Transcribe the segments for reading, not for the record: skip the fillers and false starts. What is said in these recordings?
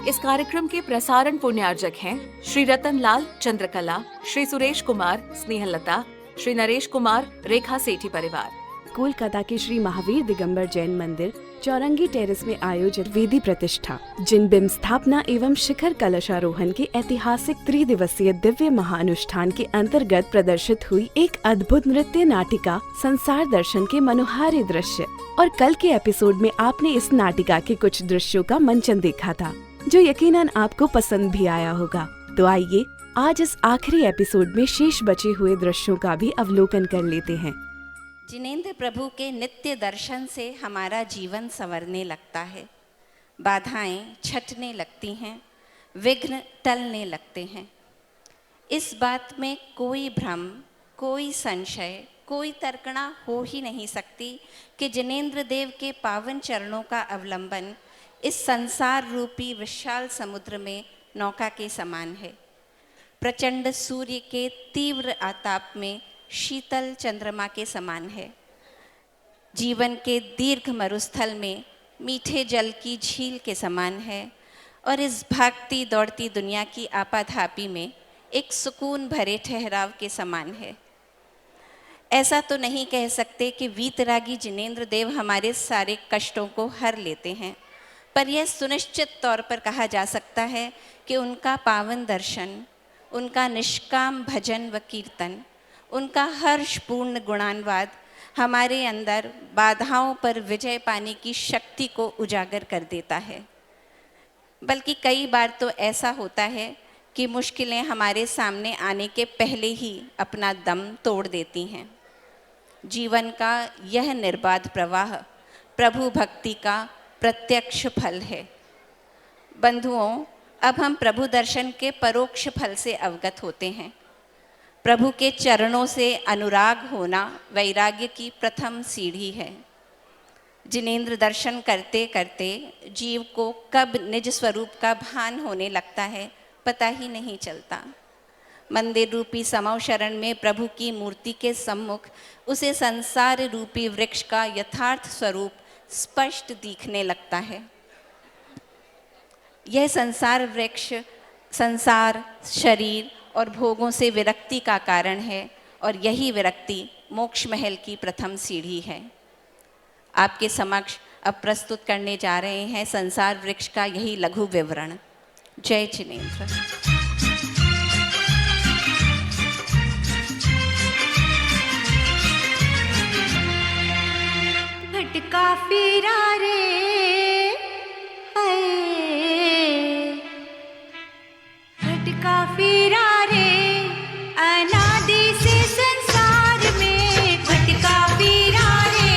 इस कार्यक्रम के प्रसारण पुण्यार्जक हैं श्री रतन लाल चंद्रकला, श्री सुरेश कुमार स्नेहलता, श्री नरेश कुमार रेखा सेठी परिवार। कोलकाता के श्री महावीर दिगंबर जैन मंदिर चौरंगी टेरेस में आयोजित वेदी प्रतिष्ठा, जिन बिंब स्थापना एवं शिखर कलशारोहण के ऐतिहासिक त्रिदिवसीय दिव्य महाअनुष्ठान के अंतर्गत प्रदर्शित हुई एक अद्भुत नृत्य नाटिका संसार दर्शन के मनोहारी दृश्य। और कल के एपिसोड में आपने इस नाटिका के कुछ दृश्यों का मंचन देखा था, जो यकीनन आपको पसंद भी आया होगा। तो आइए आज इस आखिरी एपिसोड में शेष बचे हुए दृश्यों का भी अवलोकन कर लेते हैं। जिनेंद्र प्रभु के नित्य दर्शन से हमारा जीवन संवरने लगता है, बाधाएं छटने लगती हैं, विघ्न टलने लगते हैं। इस बात में कोई भ्रम, कोई संशय, कोई तर्कना हो ही नहीं सकती कि जिनेंद्र देव के पावन चरणों का अवलंबन इस संसार रूपी विशाल समुद्र में नौका के समान है। प्रचंड सूर्य के तीव्र आताप में शीतल चंद्रमा के समान है। जीवन के दीर्घ मरुस्थल में मीठे जल की झील के समान है और इस भागती दौड़ती दुनिया की आपाधापी में एक सुकून भरे ठहराव के समान है। ऐसा तो नहीं कह सकते कि वीतरागी जिनेंद्र देव हमारे सारे कष्टों को हर लेते हैं, पर यह सुनिश्चित तौर पर कहा जा सकता है कि उनका पावन दर्शन, उनका निष्काम भजन व कीर्तन, उनका हर्षपूर्ण गुणानुवाद हमारे अंदर बाधाओं पर विजय पाने की शक्ति को उजागर कर देता है। बल्कि कई बार तो ऐसा होता है कि मुश्किलें हमारे सामने आने के पहले ही अपना दम तोड़ देती हैं। जीवन का यह निर्बाध प्रवाह प्रभु भक्ति का प्रत्यक्ष फल है। बंधुओं, अब हम प्रभु दर्शन के परोक्ष फल से अवगत होते हैं। प्रभु के चरणों से अनुराग होना वैराग्य की प्रथम सीढ़ी है। जिनेंद्र दर्शन करते करते जीव को कब निज स्वरूप का भान होने लगता है, पता ही नहीं चलता। मंदिर रूपी समव शरण में प्रभु की मूर्ति के सम्मुख उसे संसार रूपी वृक्ष का यथार्थ स्वरूप स्पष्ट दिखने लगता है। यह संसार वृक्ष संसार, शरीर और भोगों से विरक्ति का कारण है और यही विरक्ति मोक्ष महल की प्रथम सीढ़ी है। आपके समक्ष अब प्रस्तुत करने जा रहे हैं संसार वृक्ष का यही लघु विवरण। जय जिनेंद्र। भटका फिरा रे भटका फिरा रे अनादि से संसार में, भटका फिरा रे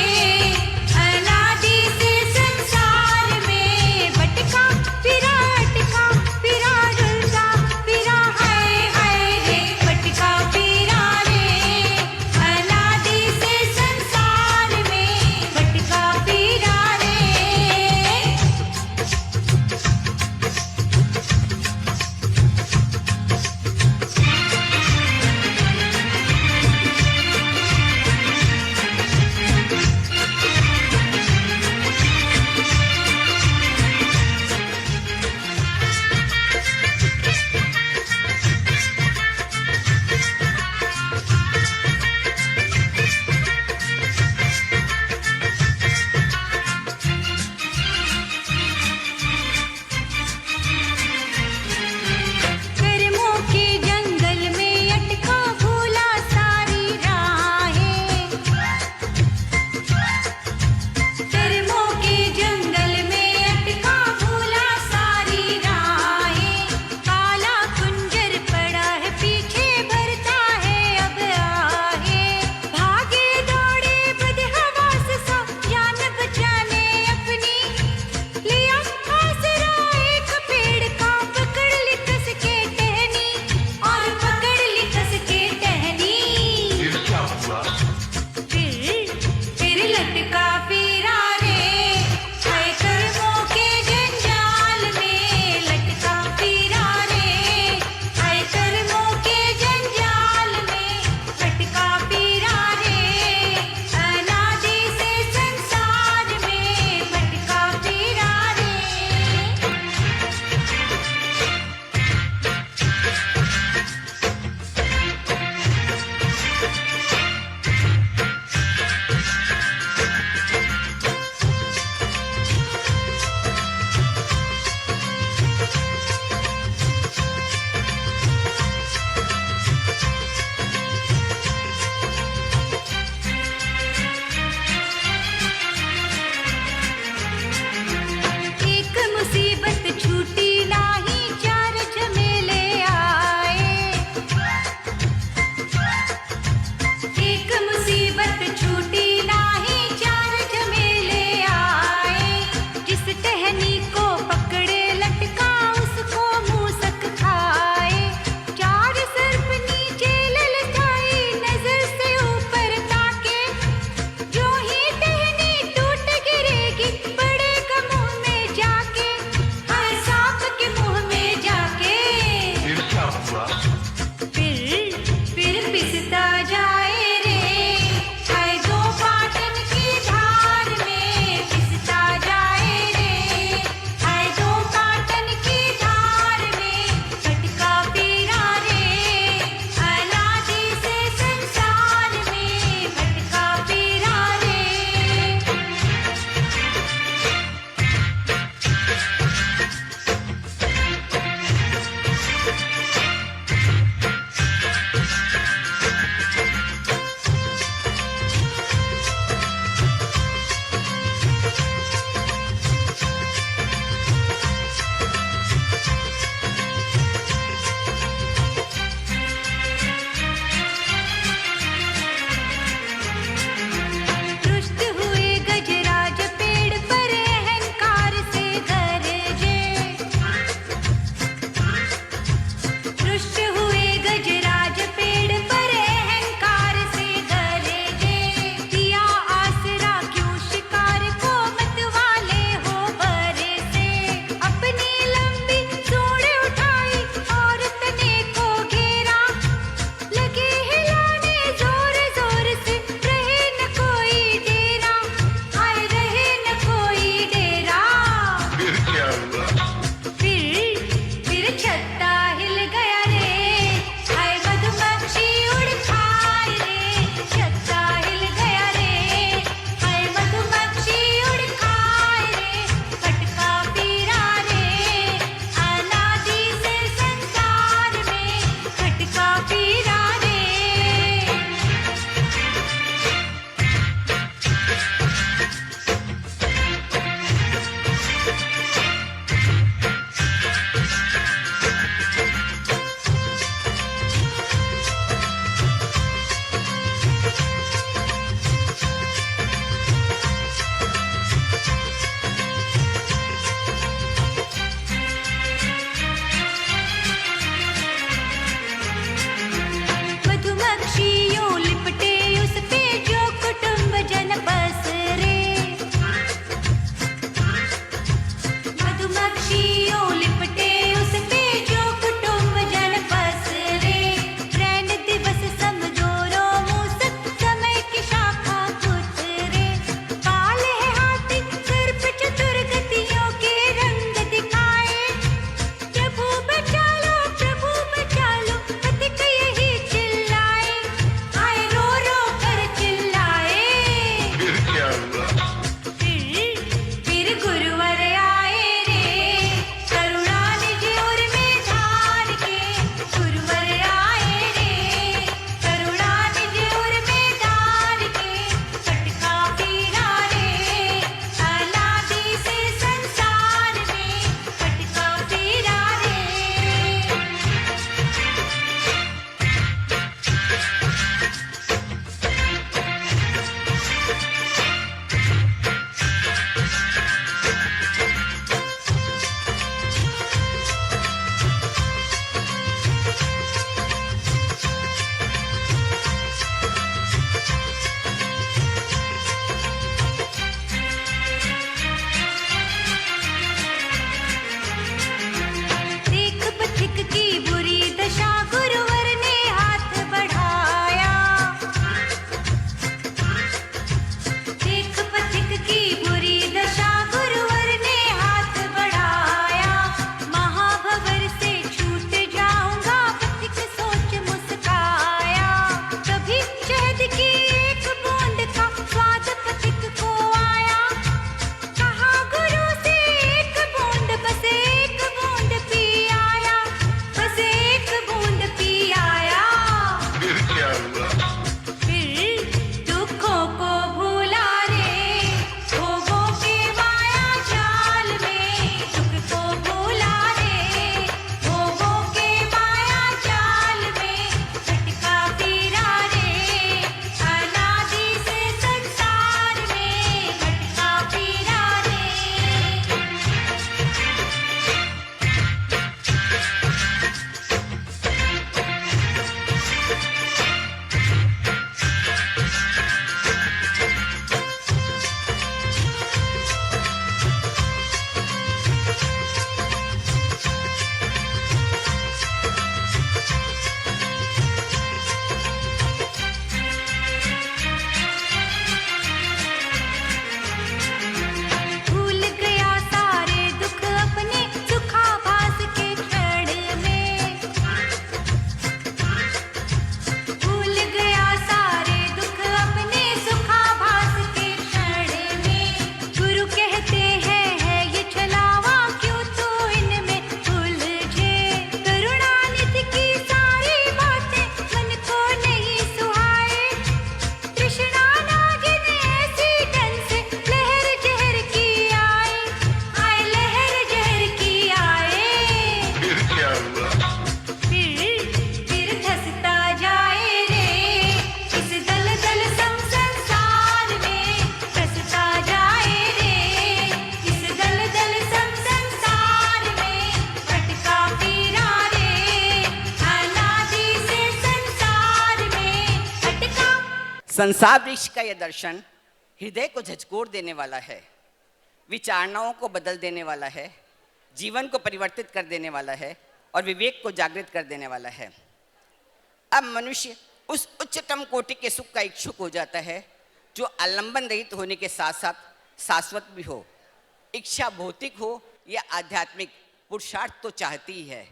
अनादि से संसार में, भटका फिरा डुलता फिरा है रे, भटका फिरा रे अनादि से संसार में, भटका फिरा रे। संसार वृक्ष का यह दर्शन हृदय को झकझोर देने वाला है, विचारणाओं को बदल देने वाला है, जीवन को परिवर्तित कर देने वाला है और विवेक को जागृत कर देने वाला है। अब मनुष्य उस उच्चतम कोटि के सुख का इच्छुक हो जाता है जो आलंबन रहित होने के साथ साथ शाश्वत भी हो। इच्छा भौतिक हो या आध्यात्मिक, पुरुषार्थ तो चाहती ही है।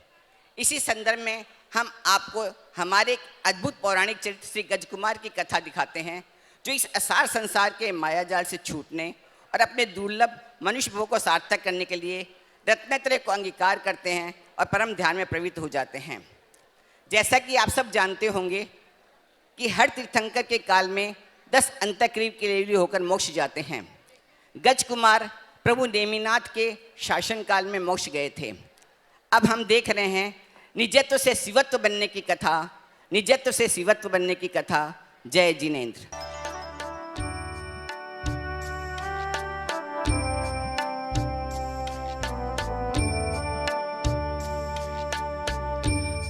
इसी संदर्भ में हम आपको हमारे एक अद्भुत पौराणिक चरित्र श्री गजकुमार की कथा दिखाते हैं, जो इस असार संसार के मायाजाल से छूटने और अपने दुर्लभ मनुष्य भोग को सार्थक करने के लिए रत्नत्रय को अंगीकार करते हैं और परम ध्यान में प्रवृत्त हो जाते हैं। जैसा कि आप सब जानते होंगे कि हर तीर्थंकर के काल में 10 अंतःक्रिया के लिए होकर मोक्ष जाते हैं। गजकुमार प्रभु नेमिनाथ के शासन काल में मोक्ष गए थे। अब हम देख रहे हैं निजत्व से शिवत्व बनने की कथा, निजत्व से शिवत्व बनने की कथा। जय जिनेंद्र।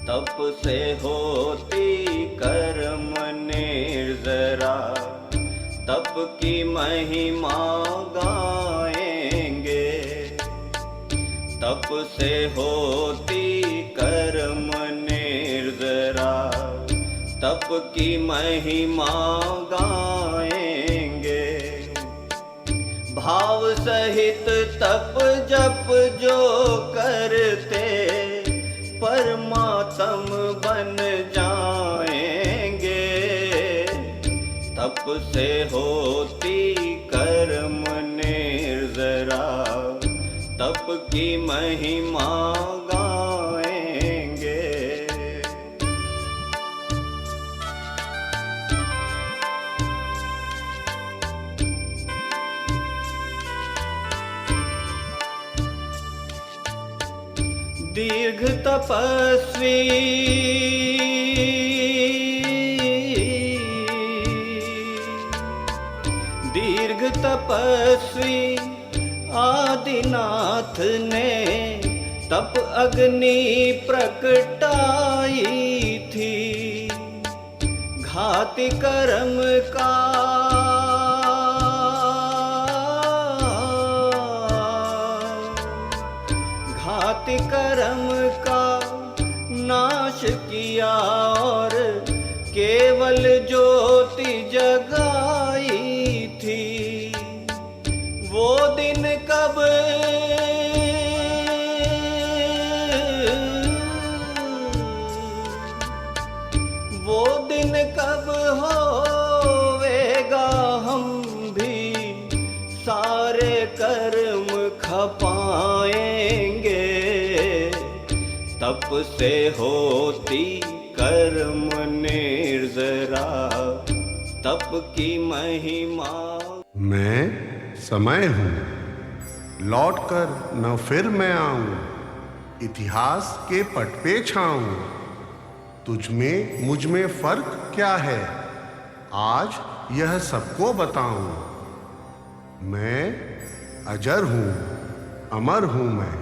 तप से होती कर्म निर्जरा, तप की महिमा गाएंगे। तप से होती कर्म निर्जरा, तप की महिमा गाएंगे। भाव सहित तप जप जो करते परमात्म बन जाएंगे। तप से होती कर्म निर्जरा, तप की महिमा गाएंगे। दीर्घ तपस्वी दीर्घ तपस्वी आदिनाथ ने तप अग्नि प्रकटाई थी। घाति कर्म का घाति कर्म का नाश किया और केवल ज्योति जगाई थी। वो दिन कब वो दिन कब होवेगा, हम भी सारे कर्म खपाएंगे। तप से होती कर्म निर्जरा, तप की महिमा। मैं समय हूँ, लौटकर न फिर मैं आऊँ, इतिहास के पट पे छाऊँ। तुझ में मुझ में फर्क क्या है, आज यह सबको बताऊँ। मैं अजर हूँ, अमर हूँ मैं,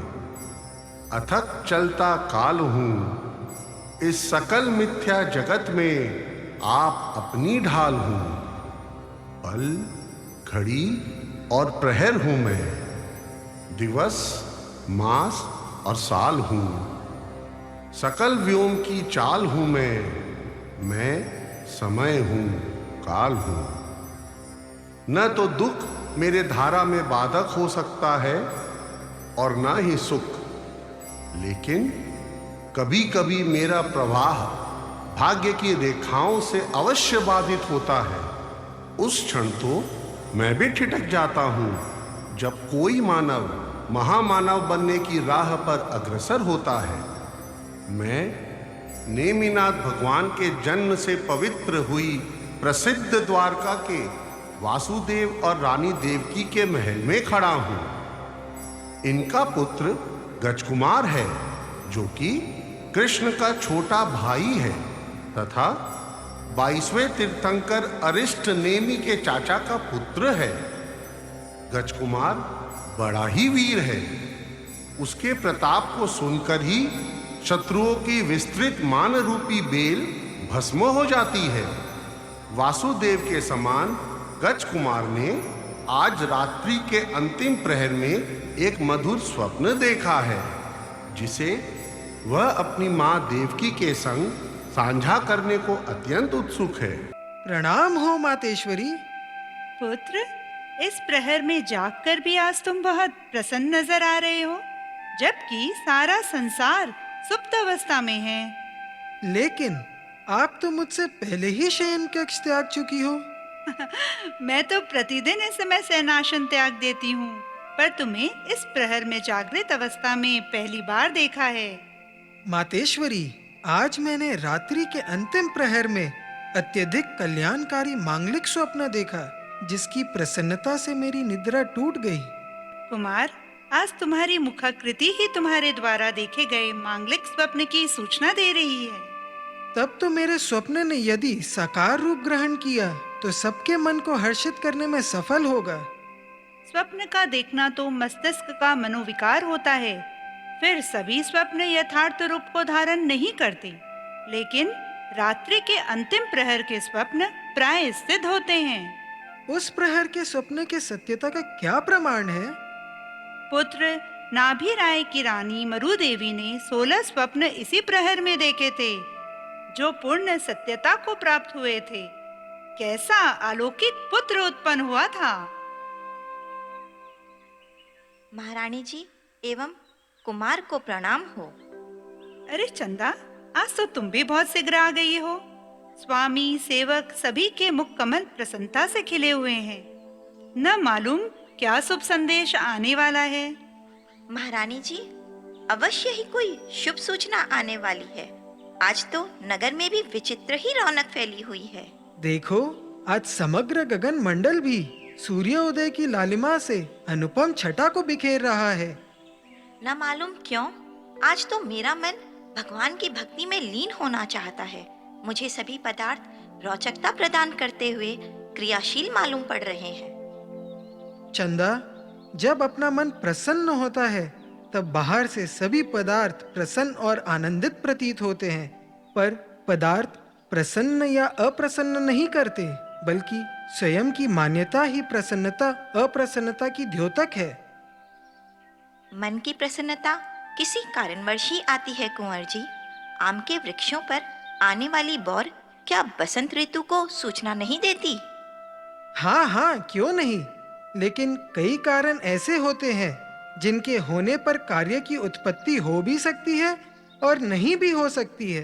अथक चलता काल हूँ। इस सकल मिथ्या जगत में आप अपनी ढाल हूँ। पल, घड़ी और प्रहर हूँ मैं, दिवस, मास और साल हूँ। सकल व्योम की चाल हूँ मैं समय हूँ, काल हूँ। न तो दुख मेरे धारा में बाधक हो सकता है और न ही सुख, लेकिन कभी कभी मेरा प्रवाह भाग्य की रेखाओं से अवश्य बाधित होता है। उस क्षण तो मैं भी ठिठक जाता हूँ जब कोई मानव महामानव बनने की राह पर अग्रसर होता है। मैं नेमिनाथ भगवान के जन्म से पवित्र हुई प्रसिद्ध द्वारका के वासुदेव और रानी देवकी के महल में खड़ा हूँ। इनका पुत्र गजकुमार है, जो कि कृष्ण का छोटा भाई है तथा 22वें तीर्थंकर अरिष्ट नेमि के चाचा का पुत्र है। गजकुमार बड़ा ही वीर है। उसके प्रताप को सुनकर ही शत्रुओं की विस्तृत मान रूपी बेल भस्म हो जाती है। वासुदेव के समान गज कुमार ने आज रात्रि के अंतिम प्रहर में एक मधुर स्वप्न देखा है, जिसे वह अपनी माँ देवकी के संग साझा करने को अत्यंत उत्सुक है। प्रणाम हो मातेश्वरी। पुत्र, इस प्रहर में जागकर भी आज तुम बहुत प्रसन्न नजर आ रहे हो, जबकि सारा संसार सुप्त अवस्था में है। लेकिन आप तो मुझसे पहले ही शयन कक्ष त्याग चुकी हो। मैं तो प्रतिदिन इस समय शयनासन त्याग देती हूँ, पर तुम्हें इस प्रहर में जागृत अवस्था में पहली बार देखा है। मातेश्वरी, आज मैंने रात्रि के अंतिम प्रहर में अत्यधिक कल्याणकारी मांगलिक स्वप्न देखा, जिसकी प्रसन्नता से मेरी निद्रा टूट गई। कुमार, आज तुम्हारी मुखाकृति ही तुम्हारे द्वारा देखे गए मांगलिक स्वप्न की सूचना दे रही है। तब तो मेरे स्वप्न ने यदि साकार रूप ग्रहण किया तो सबके मन को हर्षित करने में सफल होगा। स्वप्न का देखना तो मस्तिष्क का मनोविकार होता है, फिर सभी स्वप्न यथार्थ रूप को धारण नहीं करते, लेकिन रात्रि के अंतिम प्रहर के स्वप्न प्राय सिद्ध होते हैं। उस प्रहर के स्वप्न के सत्यता का क्या प्रमाण है? पुत्र, नाभि राय की रानी मरुदेवी ने 16 स्वप्न इसी प्रहर में देखे थे, जो पूर्ण सत्यता को प्राप्त हुए थे। कैसा अलौकिक पुत्र उत्पन्न हुआ था। महारानी जी एवं कुमार को प्रणाम हो। अरे चंदा, आज तो तुम भी बहुत शीघ्र आ गई हो। स्वामी, सेवक सभी के मुख कमल प्रसन्नता से खिले हुए हैं। न मालूम क्या शुभ संदेश आने वाला है। महारानी जी, अवश्य ही कोई शुभ सूचना आने वाली है। आज तो नगर में भी विचित्र ही रौनक फैली हुई है। देखो, आज समग्र गगन मंडल भी सूर्योदय की लालिमा से अनुपम छटा को बिखेर रहा है। न मालूम क्यों आज तो मेरा मन भगवान की भक्ति में लीन होना चाहता है। मुझे सभी पदार्थ रोचकता प्रदान करते हुए क्रियाशील मालूम पड़ रहे हैं। चंदा, जब अपना मन प्रसन्न होता है तब बाहर से सभी पदार्थ प्रसन्न और आनंदित प्रतीत होते हैं, पर पदार्थ प्रसन्न या अप्रसन्न नहीं करते, बल्कि स्वयं की मान्यता ही प्रसन्नता अप्रसन्नता की द्योतक है। मन की प्रसन्नता किसी कारणवश ही आती है कुंवर जी। आम के वृक्षों पर आने वाली बौर क्या बसंत ऋतु को सूचना नहीं देती? हाँ हाँ, क्यों नहीं, लेकिन कई कारण ऐसे होते हैं जिनके होने पर कार्य की उत्पत्ति हो भी सकती है और नहीं भी हो सकती है।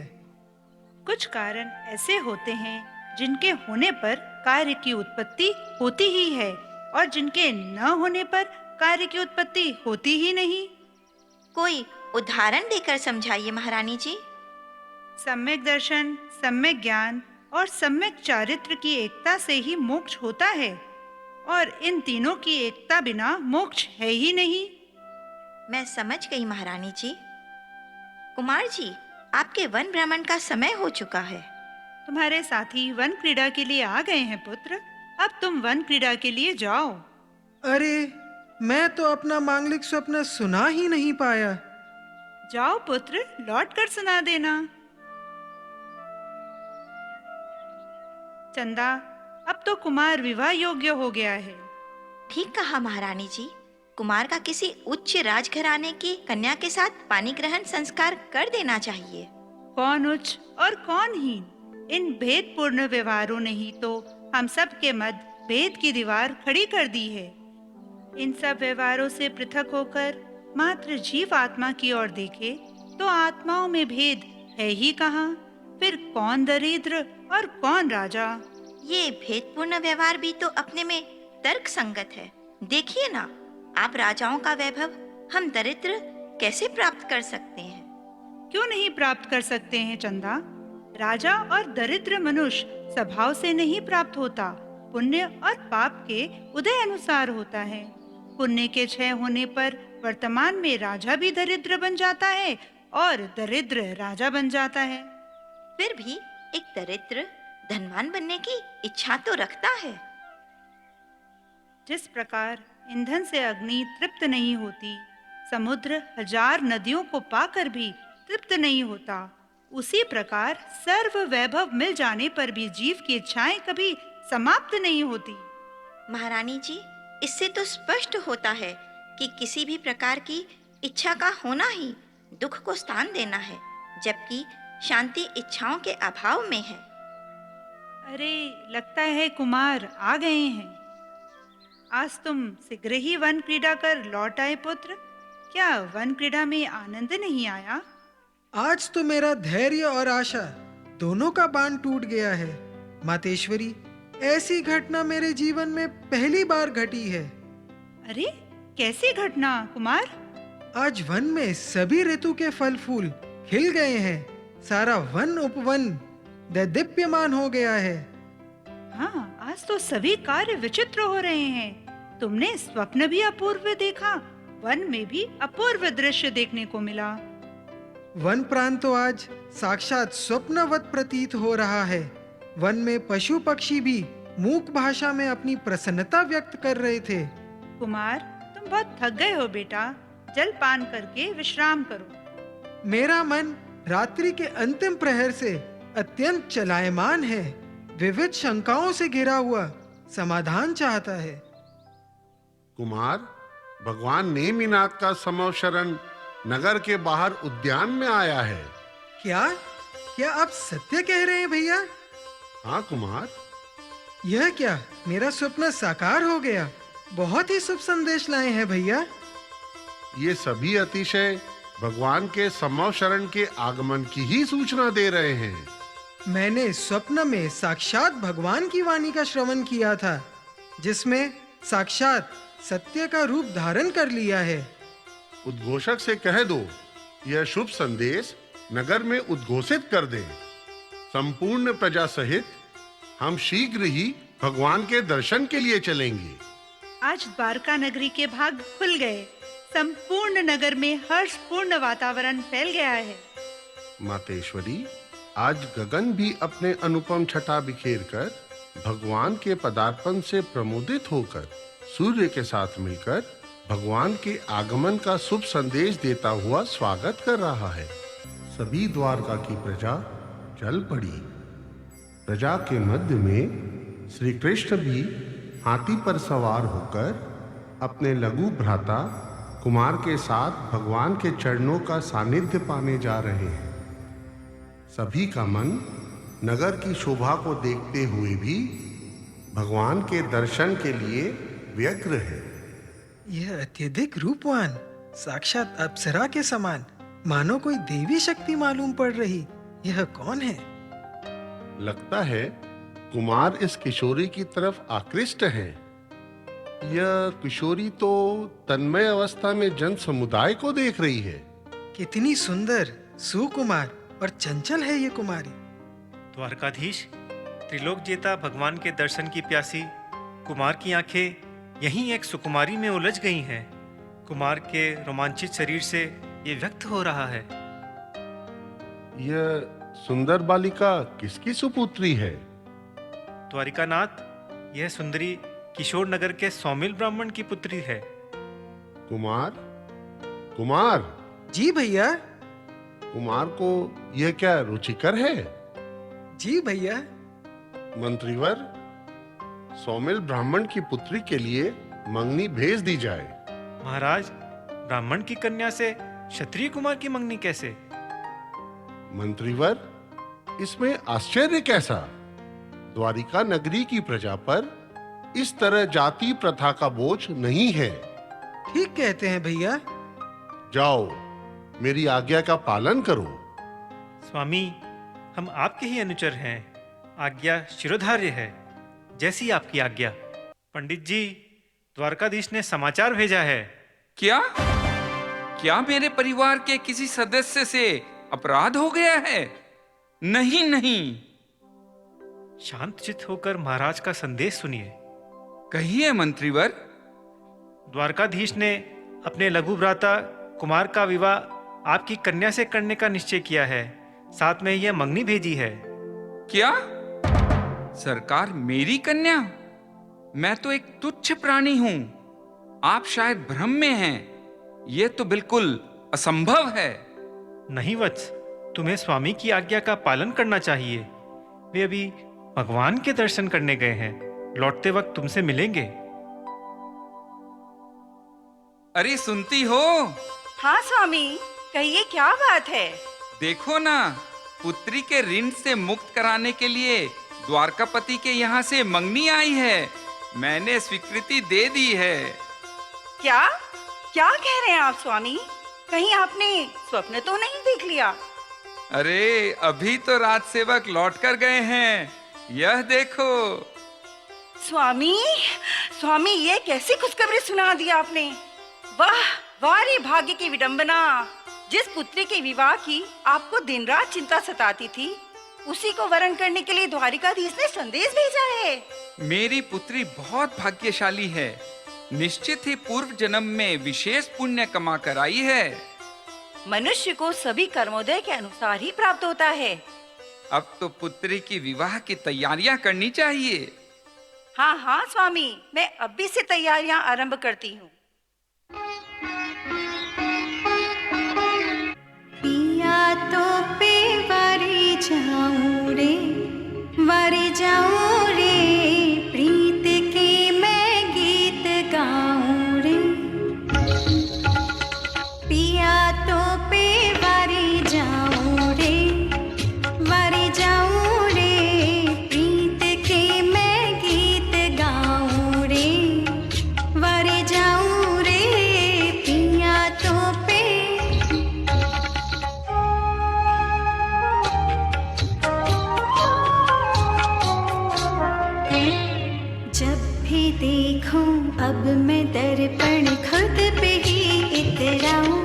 कुछ कारण ऐसे होते हैं जिनके होने पर कार्य की उत्पत्ति होती ही है, और जिनके न होने पर कार्य की उत्पत्ति होती ही नहीं। कोई उदाहरण देकर समझाइए महारानी जी। सम्यक दर्शन, सम्यक ज्ञान और सम्यक चारित्र की एकता से ही मोक्ष होता है, और इन तीनों की एकता बिना मोक्ष है ही नहीं। मैं समझ गई महारानी जी। कुमार जी, आपके वन भ्रमण का समय हो चुका है। तुम्हारे साथी वन क्रीड़ा के लिए आ गए हैं पुत्र। अब तुम वन क्रीड़ा के लिए जाओ। अरे, मैं तो अपना मांगलिक स्वप्न सुना ही नहीं पाया। जाओ पुत्र, लौट कर सुना देना। चंदा, अब तो कुमार विवाह योग्य हो गया है। ठीक कहा महारानी जी। कुमार का किसी उच्च राजघराने की कन्या के साथ पानी ग्रहण संस्कार कर देना चाहिए। कौन उच्च और कौन हीन, इन भेदपूर्ण व्यवहारों ने ही तो हम सब के मध्य भेद की दीवार खड़ी कर दी है। इन सब व्यवहारों से पृथक होकर मात्र जीव आत्मा की ओर देखे तो आत्माओं में भेद है ही कहाँ। फिर कौन दरिद्र और कौन राजा। ये भेदपूर्ण व्यवहार भी तो अपने में तर्क संगत है। देखिए ना, आप राजाओं का वैभव हम दरिद्र कैसे प्राप्त कर सकते हैं? क्यों नहीं प्राप्त कर सकते हैं चंदा। राजा और दरिद्र मनुष्य स्वभाव से नहीं प्राप्त होता, पुण्य और पाप के उदय अनुसार होता है। पुण्य के क्षय होने पर वर्तमान में राजा भी दरिद्र बन जाता है और दरिद्र राजा बन जाता है। फिर भी एक दरिद्र धनवान बनने की इच्छा तो रखता है। जिस प्रकार ईंधन से अग्नि तृप्त नहीं होती, समुद्र हजार नदियों को पाकर भी तृप्त नहीं होता, उसी प्रकार सर्व वैभव मिल जाने पर भी जीव की इच्छाएं कभी समाप्त नहीं होती। महारानी जी, इससे तो स्पष्ट होता है कि किसी भी प्रकार की इच्छा का होना ही दुख को स्थान देना है, जबकि शांति इच्छाओं के अभाव में है। अरे, लगता है कुमार आ गए हैं। आज तुम शीघ्र ही वन क्रीड़ा कर लौट आए पुत्र। क्या वन क्रीड़ा में आनंद नहीं आया? आज तो मेरा धैर्य और आशा दोनों का बांध टूट गया है। मातेश्वरी, ऐसी घटना मेरे जीवन में पहली बार घटी है। अरे, कैसी घटना कुमार? आज वन में सभी ऋतु के फल फूल खिल गए हैं। सारा वन उपवन दैदीप्यमान हो गया है। हाँ, आज तो सभी कार्य विचित्र हो रहे हैं। तुमने स्वप्न भी अपूर्व देखा, वन में भी अपूर्व दृश्य देखने को मिला। वन प्रांत तो आज साक्षात स्वप्नवत प्रतीत हो रहा है। वन में पशु पक्षी भी मूक भाषा में अपनी प्रसन्नता व्यक्त कर रहे थे। कुमार, तुम बहुत थक गए हो बेटा, जल पान करके विश्राम करो। मेरा मन रात्रि के अंतिम प्रहर से अत्यंत चलायमान है, विविध शंकाओं से घिरा हुआ समाधान चाहता है। कुमार, भगवान नेमिनाथ का समव शरण नगर के बाहर उद्यान में आया है। क्या क्या आप सत्य कह रहे हैं भैया? हाँ कुमार। यह क्या मेरा स्वप्न साकार हो गया? बहुत ही शुभ संदेश लाए हैं भैया। ये सभी अतिशय भगवान के समव शरण के आगमन की ही सूचना दे रहे हैं। मैंने स्वप्न में साक्षात भगवान की वाणी का श्रवण किया था, जिसमें साक्षात सत्य का रूप धारण कर लिया है। उद्घोषक से कह दो, यह शुभ संदेश नगर में उद्घोषित कर दे। संपूर्ण प्रजा सहित हम शीघ्र ही भगवान के दर्शन के लिए चलेंगे। आज द्वारका नगरी के भाग खुल गए। संपूर्ण नगर में हर्षपूर्ण वातावरण फैल गया है। मातेश्वरी, आज गगन भी अपने अनुपम छटा बिखेर कर भगवान के पदार्पण से प्रमोदित होकर सूर्य के साथ मिलकर भगवान के आगमन का शुभ संदेश देता हुआ स्वागत कर रहा है। सभी द्वारका की प्रजा चल पड़ी। प्रजा के मध्य में श्री कृष्ण भी हाथी पर सवार होकर अपने लघु भ्राता कुमार के साथ भगवान के चरणों का सानिध्य पाने जा रहे हैं। सभी का मन नगर की शोभा को देखते हुए भी भगवान के दर्शन के लिए व्यग्र है। यह अत्यधिक रूपवान, साक्षात अप्सरा के समान, मानो कोई देवी शक्ति मालूम पड़ रही। यह कौन है? लगता है कुमार इस किशोरी की तरफ आकृष्ट है। यह किशोरी तो तन्मय अवस्था में जन समुदाय को देख रही है। कितनी सुंदर, सुकुमार और चंचल है ये कुमारी। द्वारकाधीश, त्रिलोक जेता भगवान के दर्शन की प्यासी कुमार की आंखें यहीं एक सुकुमारी में उलझ गई हैं। कुमार के रोमांचित शरीर से ये व्यक्त हो रहा है। यह सुंदर बालिका किसकी सुपुत्री है? द्वारिकानाथ, यह सुंदरी किशोर नगर के सौमिल ब्राह्मण की पुत्री है। कुमार, कुमार। जी भैया। कुमार को यह क्या रुचिकर है? जी भैया। मंत्रीवर, सौमिल ब्राह्मण की पुत्री के लिए मंगनी भेज दी जाए। महाराज, ब्राह्मण की कन्या से क्षत्रिय कुमार की मंगनी कैसे? मंत्रीवर, इसमें आश्चर्य कैसा? द्वारिका नगरी की प्रजा पर इस तरह जाति प्रथा का बोझ नहीं है। ठीक कहते हैं भैया। जाओ, मेरी आज्ञा का पालन करो। स्वामी, हम आपके ही अनुचर हैं। आज्ञा शिरोधार्य है, जैसी आपकी आज्ञा। पंडित जी, द्वारकाधीश ने समाचार भेजा है। क्या? क्या मेरे परिवार के किसी सदस्य से अपराध हो गया है? नहीं नहीं। शांत चित्त होकर महाराज का संदेश सुनिए। कहिए मंत्रीवर। द्वारकाधीश ने अपने लघु भ्राता कुमार का विवाह आपकी कन्या से करने का निश्चय किया है। साथ में यह मंगनी भेजी है। क्या? सरकार, मेरी कन्या? मैं तो एक तुच्छ प्राणी हूं। आप शायद भ्रम में हैं। यह तो बिल्कुल असंभव है। नहीं वत्स, तुम्हें स्वामी की आज्ञा का पालन करना चाहिए। वे अभी भगवान के दर्शन करने गए हैं, लौटते वक्त तुमसे मिलेंगे। अरे सुनती हो? हाँ स्वामी, कहिए क्या बात है। देखो ना, पुत्री के ऋण से मुक्त कराने के लिए द्वारकापति के यहाँ से मंगनी आई है। मैंने स्वीकृति दे दी है। क्या क्या कह रहे हैं आप स्वामी? कहीं आपने स्वप्न तो नहीं देख लिया? अरे अभी तो राज सेवक लौट कर गए हैं, यह देखो। स्वामी, स्वामी ये कैसी खुशखबरी सुना दी आपने। वाह वाह रे भाग्य की विडंबना। जिस पुत्री के विवाह की आपको दिन रात चिंता सताती थी, उसी को वरण करने के लिए द्वारिकाधीश ने संदेश भेजा है। मेरी पुत्री बहुत भाग्यशाली है। निश्चित ही पूर्व जन्म में विशेष पुण्य कमा कर आई है। मनुष्य को सभी कर्मोदय के अनुसार ही प्राप्त होता है। अब तो पुत्री की विवाह की तैयारियां करनी चाहिए। हाँ हाँ स्वामी, मैं अभी से तैयारियां आरंभ करती हूँ। पिया तो पे वारी जाऊं रे, प्रीत के मैं गीत गाऊं रे। पिया तो पे वारी जाऊं रे, प्रीत के मैं गीत गाऊं रे, पिया तो पे। जब भी देखूं अब मैं दर्पण खुद पे ही इतराऊं,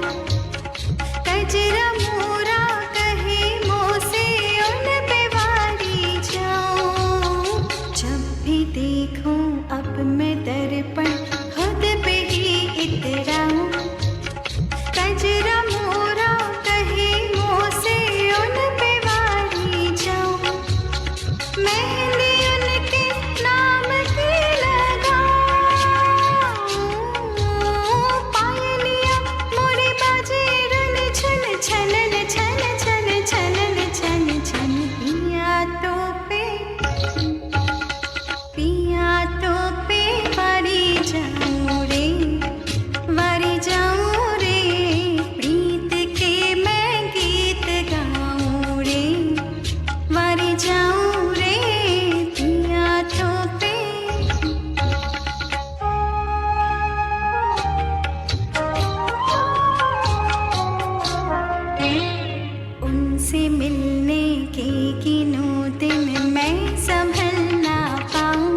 कजरा मोरा कहे मुँह से उन पे वारी जाऊं। जब भी देखूं अब मैं दर्पण खुद पे ही इतराऊं, कजरा मोरा कहे मुँह से उन पे वारी जाऊं। मेहंदी उनके नाम की लगाऊं, पायलियां मोरे बाजे रुन छुन छनन छन छन छनन छन छन। पिया तो पे वारी जाऊं रे, प्रीत के मैं गीत गाऊं रे, वारी जाऊं रे, पिया तो पे। उनसे मिलने के गिनों दिन मैं संभल ना पाऊं,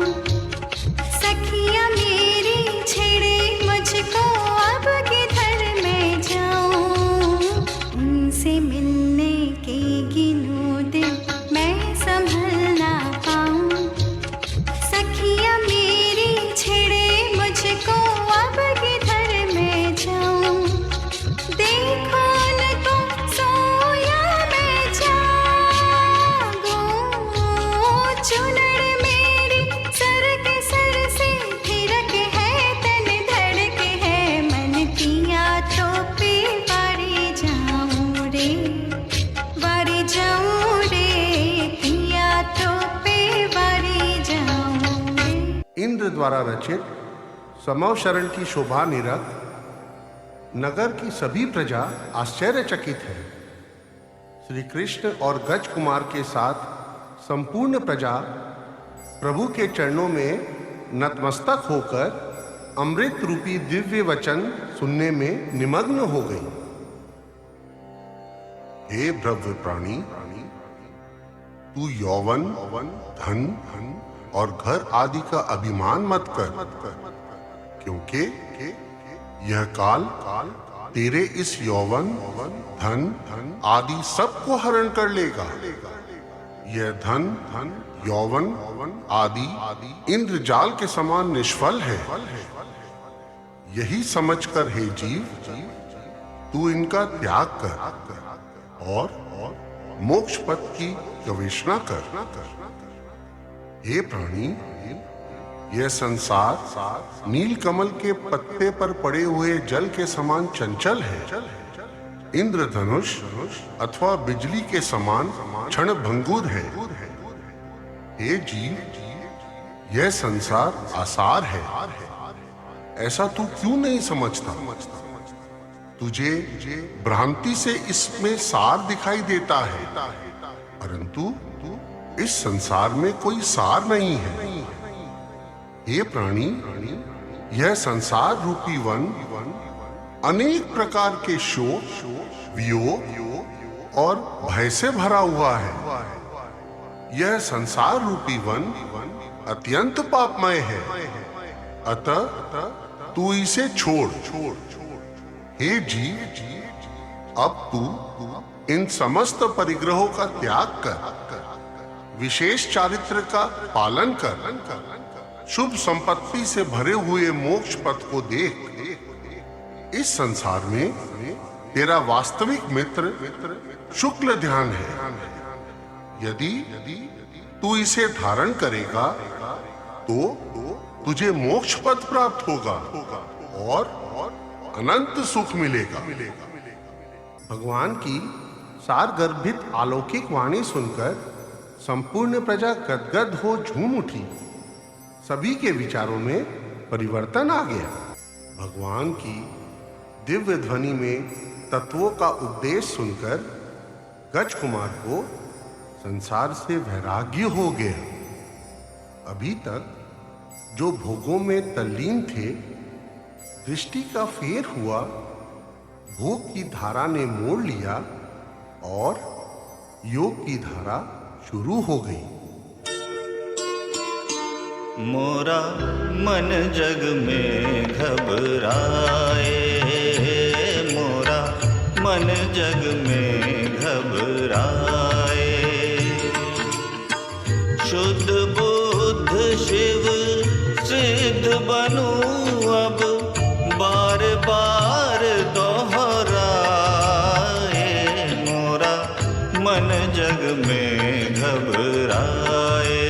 सखियां मेरी छेड़े मुझको अब किधर मैं जाऊं। उनसे मिलने के गिनों दिन मैं संभल ना पाऊं, सखियां मेरी छेड़े मुझको अब किधर मैं जाऊं। देखो उनको सोया मैं जागूं, चुनर मेरी सर से थिरक है, तन धड़क है मन। पिया तो पे वारी जाऊं रे, पिया तो पे वारी जाऊं रे। इंद्र द्वारा रचित समव शरण की शोभा निरख नगर की सभी प्रजा आश्चर्यचकित है। श्री कृष्ण और गज कुमार के साथ संपूर्ण प्रजा प्रभु के चरणों में नतमस्तक होकर अमृत रूपी दिव्य वचन सुनने में निमग्न हो गई। हे भव्य प्राणी, तू यौवन, धन और घर आदि का अभिमान मत कर, क्योंकि यह काल तेरे इस यौवन, धन आदि सबको हरण कर लेगा। यह धन, यौवन आदि इंद्रजाल के समान निष्फल है। यही समझकर हे जीव, तू इनका त्याग कर और मोक्ष पथ की गवेषणा कर। हे प्राणी, यह संसार नील कमल के पत्ते पर पड़े हुए जल के समान चंचल है। इंद्रधनुष अथवा बिजली के समान क्षण भंगुर है। हे जीव, यह संसार आसार है। ऐसा तू क्यों नहीं समझता? तुझे भ्रांति से इसमें सार दिखाई देता है, परंतु इस संसार में कोई सार नहीं है। हे प्राणी, यह संसार रूपी वन अनेक प्रकार के शोक, वियोग और भय से भरा हुआ है। यह संसार रूपी वन अत्यंत पापमय है, अतः तू इसे छोड़। हे जीव, अब तू इन समस्त परिग्रहों का त्याग कर, विशेष चारित्र का पालन कर, शुभ संपत्ति से भरे हुए मोक्ष पथ को देख। इस संसार में तेरा वास्तविक मित्र शुक्ल ध्यान है। यदि तू इसे धारण करेगा तो तुझे मोक्ष पद प्राप्त होगा और अनंत सुख मिलेगा। भगवान की सार गर्भित अलौकिक वाणी सुनकर संपूर्ण प्रजा गदगद हो झूम उठी। सभी के विचारों में परिवर्तन आ गया। भगवान की दिव्य ध्वनि में तत्वों का उपदेश सुनकर गज कुमार को संसार से वैराग्य हो गया। अभी तक जो भोगों में तल्लीन थे, दृष्टि का फेर हुआ, भोग की धारा ने मोड़ लिया और योग की धारा शुरू हो गई। मोरा मन जग में घबराए, मोरा मन जग में घबराए। शुद्ध बुद्ध शिव सिद्ध बनूं अब बार बार दोहराए। मोरा मन जग में घबराए,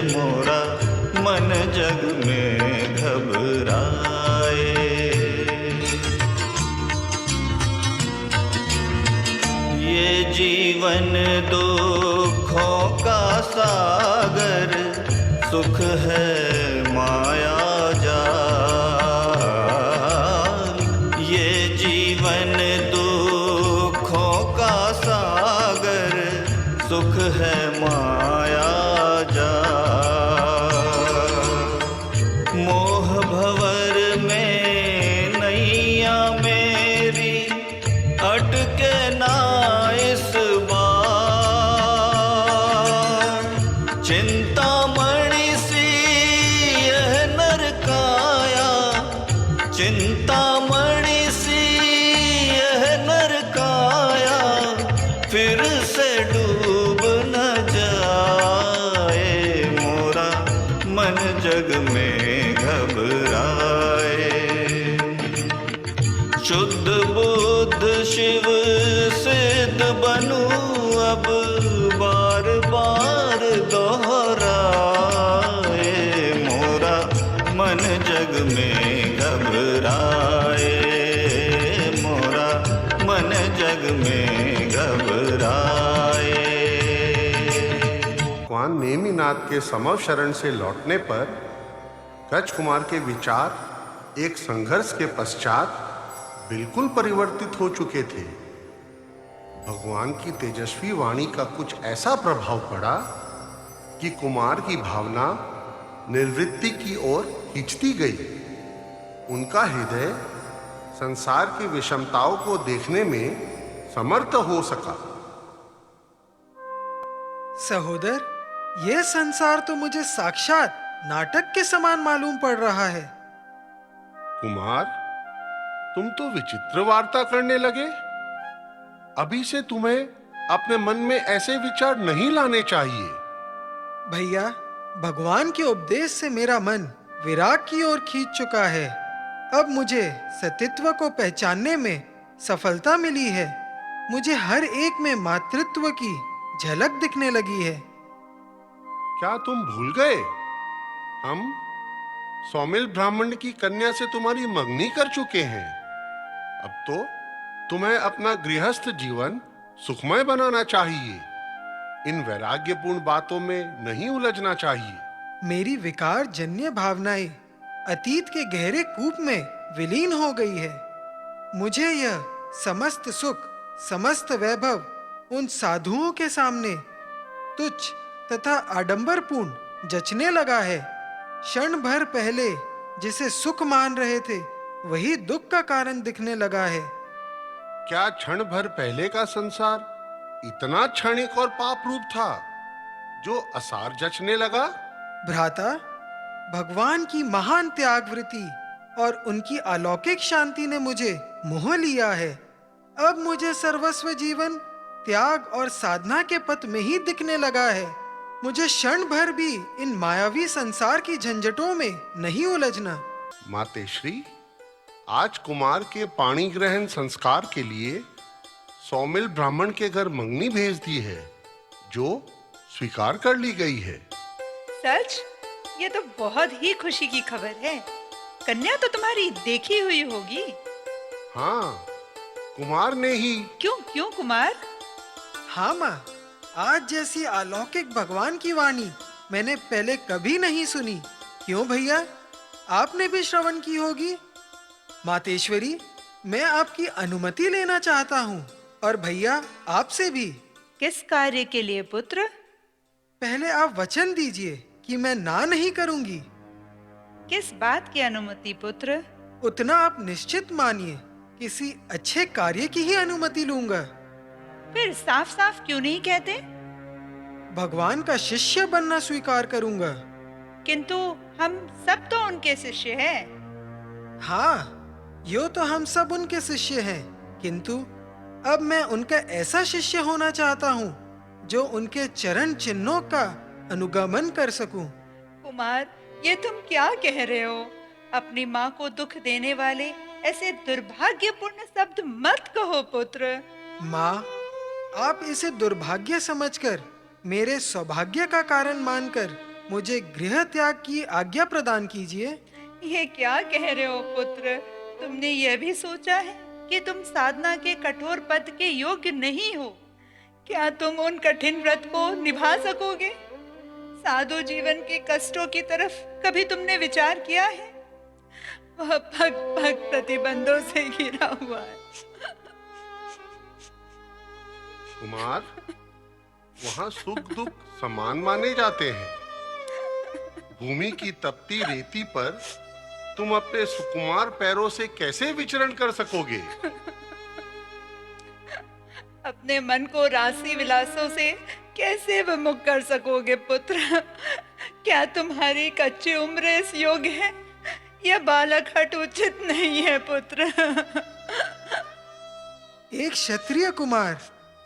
मोरा मन जग में घबराए। ये जीवन दुखों का सागर, सुख है माया जाल। ये जीवन दुखों का सागर, सुख है माया जाल। मोह भंवर में नैया मेरी अटके ना इस बार। चिंतामणि सी यह नरकाया, चिंतामणि सी यह नरकाया, फिर से डूब न जाए। मोरा मन जग में घबराए। शुद्ध बुद्ध शिव सिद्ध बनूं अब बार बार दोहराए। मोरा मन जग में घबराए, मोरा मन जग में घबराए। भगवान नेमिनाथ के समव शरण से लौटने पर गज कुमार के विचार एक संघर्ष के पश्चात बिल्कुल परिवर्तित हो चुके थे। भगवान की तेजस्वी वाणी का कुछ ऐसा प्रभाव पड़ा कि कुमार की भावना निर्वृत्ति की ओर खींचती गई। उनका हृदय संसार की विषमताओं को देखने में समर्थ हो सका। सहोदर, यह संसार तो मुझे साक्षात नाटक के समान मालूम पड़ रहा है। कुमार, तुम तो विचित्र वार्ता करने लगे। अभी से तुम्हें अपने मन में ऐसे विचार नहीं लाने चाहिए। भैया, भगवान के उपदेश से मेरा मन विराग की ओर खींच चुका है। अब मुझे सतीत्व को पहचानने में सफलता मिली है। मुझे हर एक में मातृत्व की झलक दिखने लगी है। क्या तुम भूल गए? हम सौमिल ब्राह्मण की कन्या से तुम्हारी मंगनी कर चुके हैं। अब तो तुम्हें अपना गृहस्थ जीवन सुखमय बनाना चाहिए। इन वैराग्यपूर्ण बातों में नहीं उलझना चाहिए। मेरी विकार जन्य भावनाएं अतीत के गहरे कूप में विलीन हो गई है। मुझे यह समस्त सुख, समस्त वैभव उन साधुओं के सामने तुच्छ तथा आडंबरपूर्ण जचने लगा है। क्षण भर पहले जिसे सुख मान रहे थे, वही दुख का कारण दिखने लगा है। क्या क्षण भर पहले का संसार इतना क्षणिक और पाप रूप था जो असार जचने लगा? भ्राता, भगवान की महान त्यागवृत्ति और उनकी अलौकिक शांति ने मुझे मोह लिया है। अब मुझे सर्वस्व जीवन त्याग और साधना के पथ में ही दिखने लगा है। मुझे क्षण भर भी इन मायावी संसार की झंझटों में नहीं उलझना। मातेश्री, आज कुमार के पाणी ग्रहण संस्कार के लिए सौमिल ब्राह्मण के घर मंगनी भेज दी है, जो स्वीकार कर ली गई है। सच? ये तो बहुत ही खुशी की खबर है। कन्या तो तुम्हारी देखी हुई होगी। हाँ, कुमार ने ही। क्यों कुमार? हाँ माँ, आज जैसी अलौकिक भगवान की वाणी मैंने पहले कभी नहीं सुनी। क्यों भैया, आपने भी श्रवण की होगी? मातेश्वरी, मैं आपकी अनुमति लेना चाहता हूँ, और भैया आपसे भी। किस कार्य के लिए पुत्र? पहले आप वचन दीजिए कि मैं ना नहीं करूंगी। किस बात की अनुमति पुत्र? उतना आप निश्चित मानिए, किसी अच्छे कार्य की ही अनुमति लूंगा। फिर साफ साफ क्यों नहीं कहते? भगवान का शिष्य बनना स्वीकार करूंगा। किंतु हम सब तो उनके शिष्य हैं। हाँ, यो तो हम सब उनके शिष्य हैं, किंतु अब मैं उनका ऐसा शिष्य होना चाहता हूँ जो उनके चरण चिन्हों का अनुगमन कर सकूं। कुमार, ये तुम क्या कह रहे हो? अपनी माँ को दुख देने वाले ऐसे दुर्भाग्यपूर्ण शब्द मत कहो पुत्र। माँ, आप इसे दुर्भाग्य समझकर, मेरे सौभाग्य का कारण मानकर मुझे गृह त्याग की आज्ञा प्रदान कीजिए। ये क्या कह रहे हो पुत्र? तुमने यह भी सोचा है कि तुम साधना के कठोर पद के योग्य नहीं हो? क्या तुम उन कठिन व्रत को निभा सकोगे? साधु जीवन के कष्टों की तरफ कभी तुमने विचार किया है? वह पग पग प्रतिबंधों से घिरा हुआ है। कुमार, वहाँ सुख दुख समान माने जाते हैं। भूमि की तपती रेती पर तुम अपने सुकुमार पैरों से कैसे विचरण कर सकोगे? अपने मन को राशि विलासों से कैसे विमुख कर सकोगे पुत्र? क्या तुम्हारी कच्ची उम्र इस योग्य है? यह बालक हट उचित नहीं है पुत्र। एक क्षत्रिय कुमार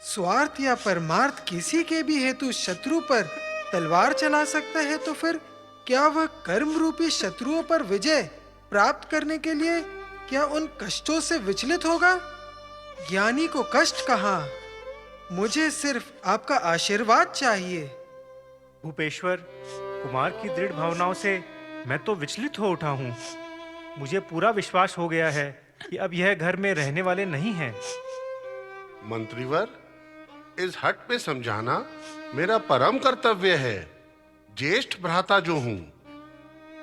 स्वार्थ या परमार्थ किसी के भी हेतु शत्रु पर तलवार चला सकता है, तो फिर क्या वह कर्म रूपी शत्रुओं पर विजय प्राप्त करने के लिए क्या उन कष्टों से विचलित होगा? ज्ञानी को कष्ट कहाँ? मुझे सिर्फ आपका आशीर्वाद चाहिए। भूपेश्वर, कुमार की दृढ़ भावनाओं से मैं तो विचलित हो उठा हूँ। मुझे पूरा विश्वास हो गया है कि अब यह घर में रहने वाले नहीं हैं। मंत्रीवर, इस हट पे समझाना मेरा परम कर्तव्य है, ज्येष्ठ भ्राता जो हूँ।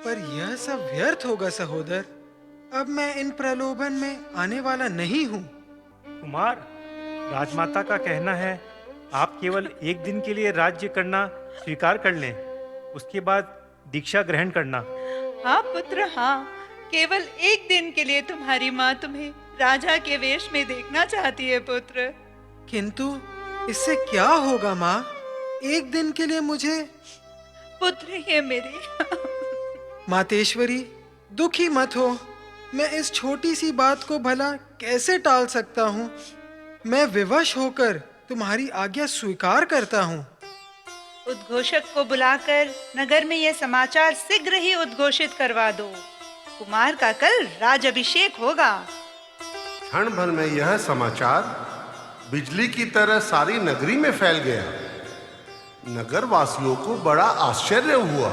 पर यह सब व्यर्थ होगा सहोदर। अब मैं इन प्रलोभन में आने वाला नहीं हूँ। कुमार, राजमाता का कहना है आप केवल एक दिन के लिए राज्य करना स्वीकार कर लें, उसके बाद दीक्षा ग्रहण करना। हाँ पुत्र, हाँ, केवल एक दिन के लिए तुम्हारी माँ तुम्हें राजा के वेश में देखना चाहती है पुत्र। किंतु इससे क्या होगा माँ? एक दिन के लिए मुझे। पुत्र ये मेरे। मातेश्वरी, दुखी मत हो। मैं इस छोटी सी बात को भला कैसे टाल सकता हूँ? मैं विवश होकर तुम्हारी आज्ञा स्वीकार करता हूँ। उद्घोषक को बुलाकर नगर में यह समाचार शीघ्र ही उद्घोषित करवा दो। कुमार का कल राज अभिषेक होगा। क्षण भर में यह समाचार बिजली की तरह सारी नगरी में फैल गया। नगर वासियों को बड़ा आश्चर्य हुआ,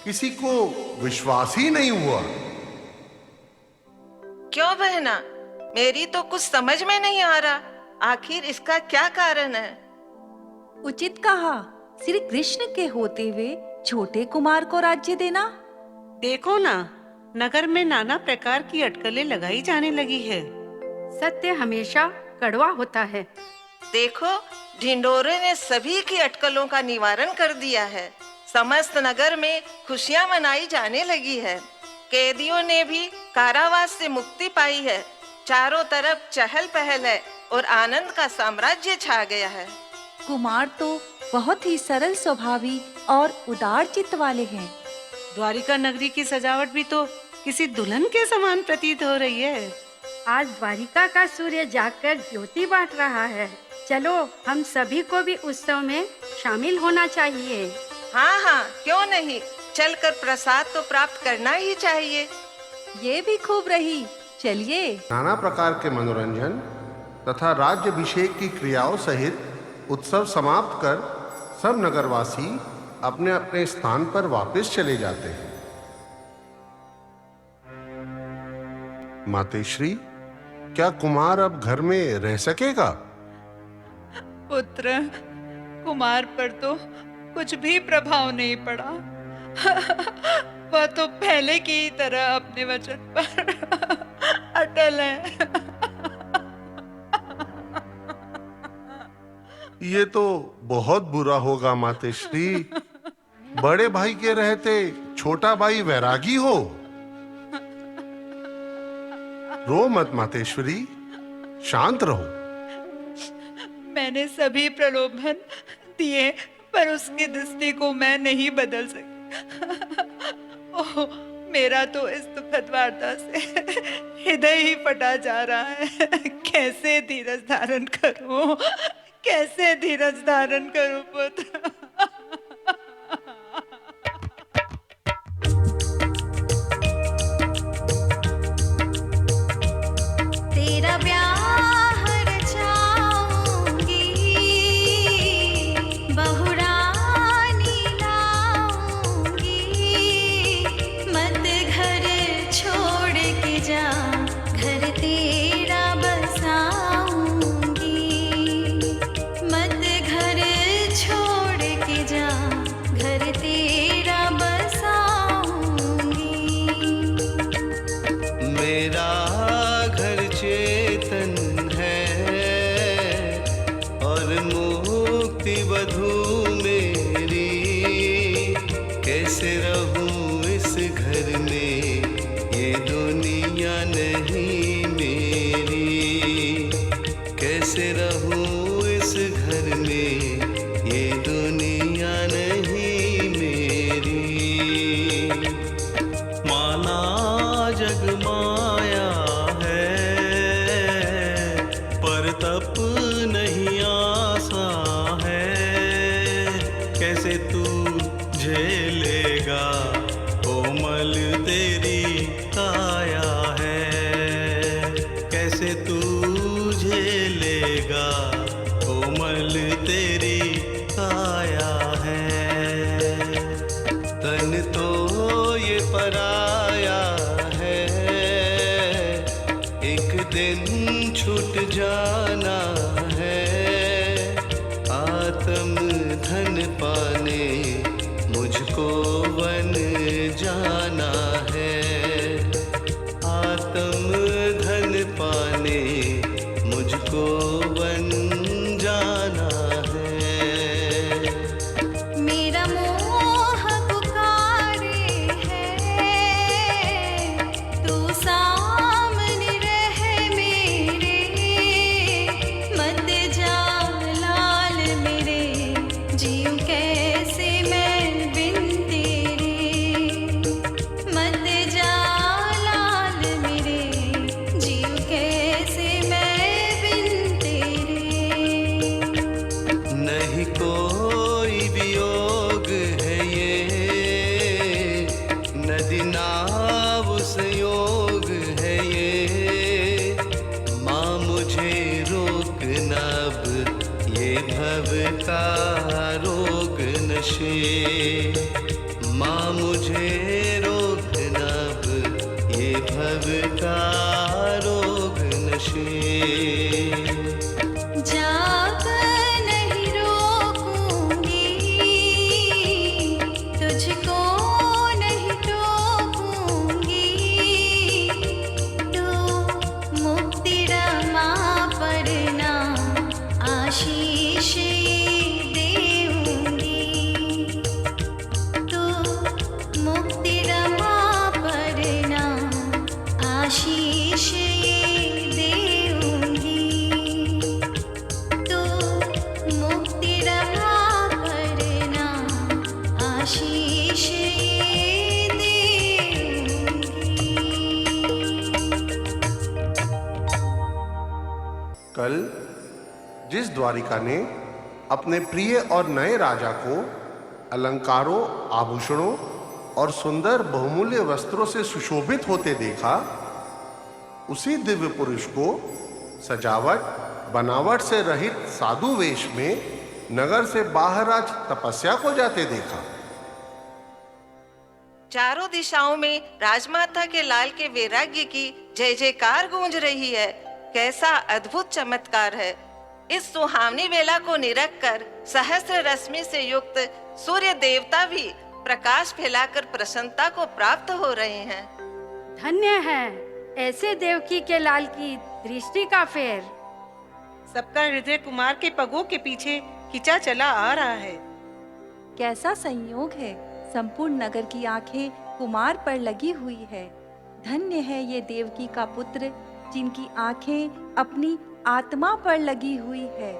किसी को विश्वास ही नहीं हुआ। क्यों बहना, मेरी तो कुछ समझ में नहीं आ रहा, आखिर इसका क्या कारण है? उचित कहा, श्री कृष्ण के होते हुए छोटे कुमार को राज्य देना। देखो ना, नगर में नाना प्रकार की अटकलें लगाई जाने लगी है। सत्य हमेशा कड़वा होता है। देखो, ढिंढोरे ने सभी की अटकलों का निवारण कर दिया है। समस्त नगर में खुशियां मनाई जाने लगी है। कैदियों ने भी कारावास से मुक्ति पाई है। चारों तरफ चहल पहल है और आनंद का साम्राज्य छा गया है। कुमार तो बहुत ही सरल स्वभावी और उदार चित्त वाले हैं। द्वारिका नगरी की सजावट भी तो किसी दुल्हन के समान प्रतीत हो रही है। आज द्वारिका का सूर्य जागकर ज्योति बांट रहा है। चलो, हम सभी को भी उत्सव में शामिल होना चाहिए। हाँ हाँ, क्यों नहीं, चलकर प्रसाद तो प्राप्त करना ही चाहिए। ये भी खूब रही, चलिए। नाना प्रकार के मनोरंजन तथा राज्याभिषेक की क्रियाओं सहित उत्सव समाप्त कर सब नगरवासी अपने अपने स्थान पर वापस चले जाते हैं। मातेश्री, क्या कुमार अब घर में रह सकेगा? पुत्र, कुमार पर तो कुछ भी प्रभाव नहीं पड़ा। वह तो पहले की ही तरह अपने वचन पर अटल है। ये तो बहुत बुरा होगा मातेश्री। बड़े भाई के रहते छोटा भाई वैरागी हो। रो मत मातेश्वरी, शांत रहो। मैंने सभी प्रलोभन दिए, पर उसकी दृष्टि को मैं नहीं बदल सकी। ओह, मेरा तो इस दुखद वार्ता से हृदय ही फटा जा रहा है। कैसे धीरज धारण करूं, कैसे धीरज धारण करूं पुत्र। तेरा ब्याह रचाऊंगी, बहुरानी लाऊंगी, मत घर छोड़ के जा, घर तेरा बसाऊंगी, मत घर छोड़ के जा, घर तेरा बसाऊंगी। मेरा घर चेतन है और मुक्ति वधू मेरी, कैसे रहूं इस घर में, ये दुनिया नहीं मेरी, कैसे रहूं इस घर में, ये दुनिया नहीं मेरी। माना जग माया है, पर तप नहीं आसा है, कैसे तू झेलेगा, कोमल तेरी काया है, कैसे तू झेलेगा, कोमल तेरी काया है। तन तो ये पराया है, एक दिन छूट जाना है, आत्म धन पाने मुझको वन जाना है, आत्म धन पाने मुझको वन जाना है। मेरा मोह पुकारे है, तू सामने रह मेरे, मत जा लाल मेरे, जीऊं कैसे मैं बिन तेरे, मत जा लाल मेरे, जीऊं कैसे मैं बिन तेरे। नहीं कोई वियोग है ये, नदी नाव संयोग है ये, माँ मुझे रोकना अब ये भव का रोग नशे, माँ मुझे रोकना अब ये भव का रोग नशे। कल जिस द्वारिका ने अपने प्रिय और नए राजा को अलंकारों, आभूषणों और सुंदर बहुमूल्य वस्त्रों से सुशोभित होते देखा, उसी दिव्य पुरुष को सजावट बनावट से रहित साधु वेश में नगर से बाहर आज तपस्या को जाते देखा। चारों दिशाओं में राजमाता के लाल के वैराग्य की जय जयकार गूंज रही है। कैसा अद्भुत चमत्कार है। इस सुहावनी वेला को निरख कर सहस्र रश्मि से युक्त सूर्य देवता भी प्रकाश फैलाकर प्रसन्नता को प्राप्त हो रहे हैं। धन्य है ऐसे देवकी के लाल की दृष्टि का फेर। सबका हृदय कुमार के पगों के पीछे खिंचा चला आ रहा है। कैसा संयोग है, संपूर्ण नगर की आंखें कुमार पर लगी हुई है। धन्य है ये देवकी का पुत्र जिनकी आंखें अपनी आत्मा पर लगी हुई है।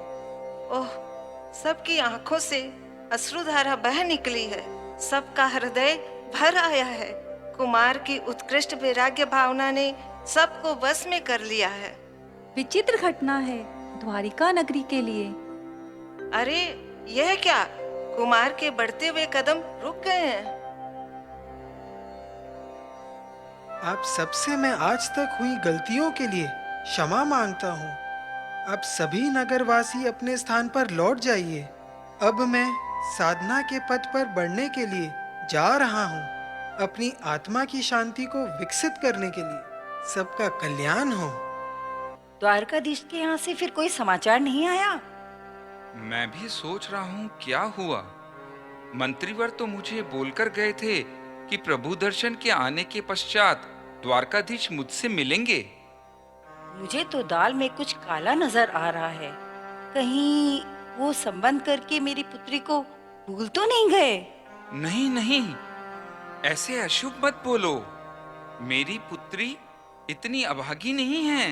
ओह, सबकी आंखों से अश्रुधारा बह निकली है। सबका हृदय भर आया है। कुमार की उत्कृष्ट वैराग्य भावना ने सबको वश में कर लिया है। विचित्र घटना है द्वारिका नगरी के लिए। अरे यह क्या, कुमार के बढ़ते हुए कदम रुक गए हैं। आप सबसे मैं आज तक हुई गलतियों के लिए क्षमा मांगता हूँ। अब सभी नगरवासी अपने स्थान पर लौट जाइए। अब मैं साधना के पथ पर बढ़ने के लिए जा रहा हूँ, अपनी आत्मा की शांति को विकसित करने के लिए। सबका कल्याण हो। द्वारकाधीश के यहाँ से फिर कोई समाचार नहीं आया? मैं भी सोच रहा हूँ क्या हुआ। मंत्रीवर तो मुझे बोलकर गए थे कि प्रभु दर्शन के आने के पश्चात द्वारकाधीश मुझसे मिलेंगे। मुझे तो दाल में कुछ काला नजर आ रहा है। कहीं वो संबंध करके मेरी पुत्री को भूल तो नहीं गए? नहीं नहीं, ऐसे अशुभ मत बोलो। मेरी पुत्री इतनी अभागी नहीं है।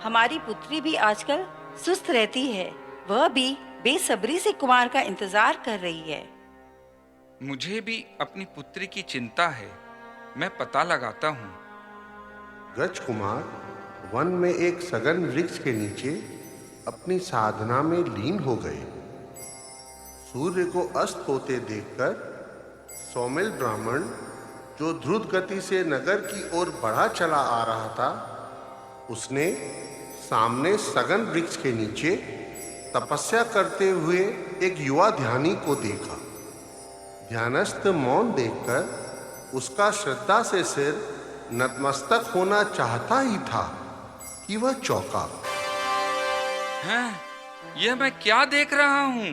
हमारी पुत्री भी आजकल सुस्त रहती है। वह भी बेसब्री से कुमार का इंतजार कर रही है। मुझे भी अपनी पुत्री की चिंता है। मैं पता लगाता हूँ। गज कुमार वन में एक सघन वृक्ष के नीचे अपनी साधना में लीन हो गए। सूर्य को अस्त होते देखकर सौमिल ब्राह्मण, जो द्रुत गति से नगर की ओर बढ़ा चला आ रहा था, उसने सामने सघन वृक्ष के नीचे तपस्या करते हुए एक युवा ध्यानी को देखा। ध्यानस्थ मौन देखकर उसका श्रद्धा से सिर नतमस्तक होना चाहता ही था कि वह चौंका। हैं, यह मैं क्या देख रहा हूँ?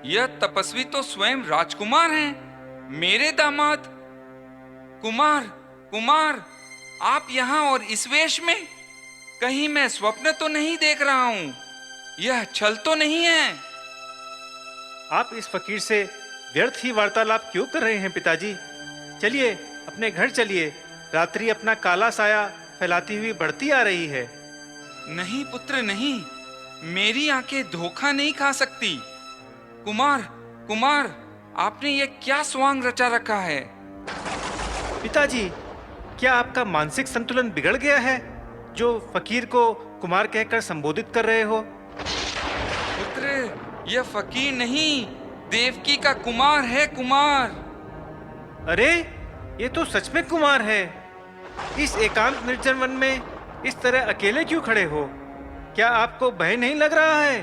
यह तपस्वी तो स्वयं राजकुमार हैं, मेरे दामाद। कुमार, कुमार, आप यहाँ और इस वेश में? कहीं मैं स्वप्न तो नहीं देख रहा हूँ? यह छल तो नहीं है? आप इस फकीर से व्यर्थ ही वार्तालाप क्यों कर रहे हैं पिताजी? चलिए अपने घर चलिए। रात्रि अपना काला साया फैलाती हुई बढ़ती आ रही है। नहीं पुत्र नहीं, मेरी आंखें धोखा नहीं खा सकती। कुमार, कुमार, आपने ये क्या स्वांग रचा रखा है? पिताजी, क्या आपका मानसिक संतुलन बिगड़ गया है जो फकीर को कुमार कहकर संबोधित कर रहे हो? पुत्र, यह फकीर नहीं, देवकी का कुमार है। कुमार। अरे ये तो सच में कुमार है। इस एकांत निर्जन वन में इस तरह अकेले क्यों खड़े हो? क्या आपको भय नहीं लग रहा है?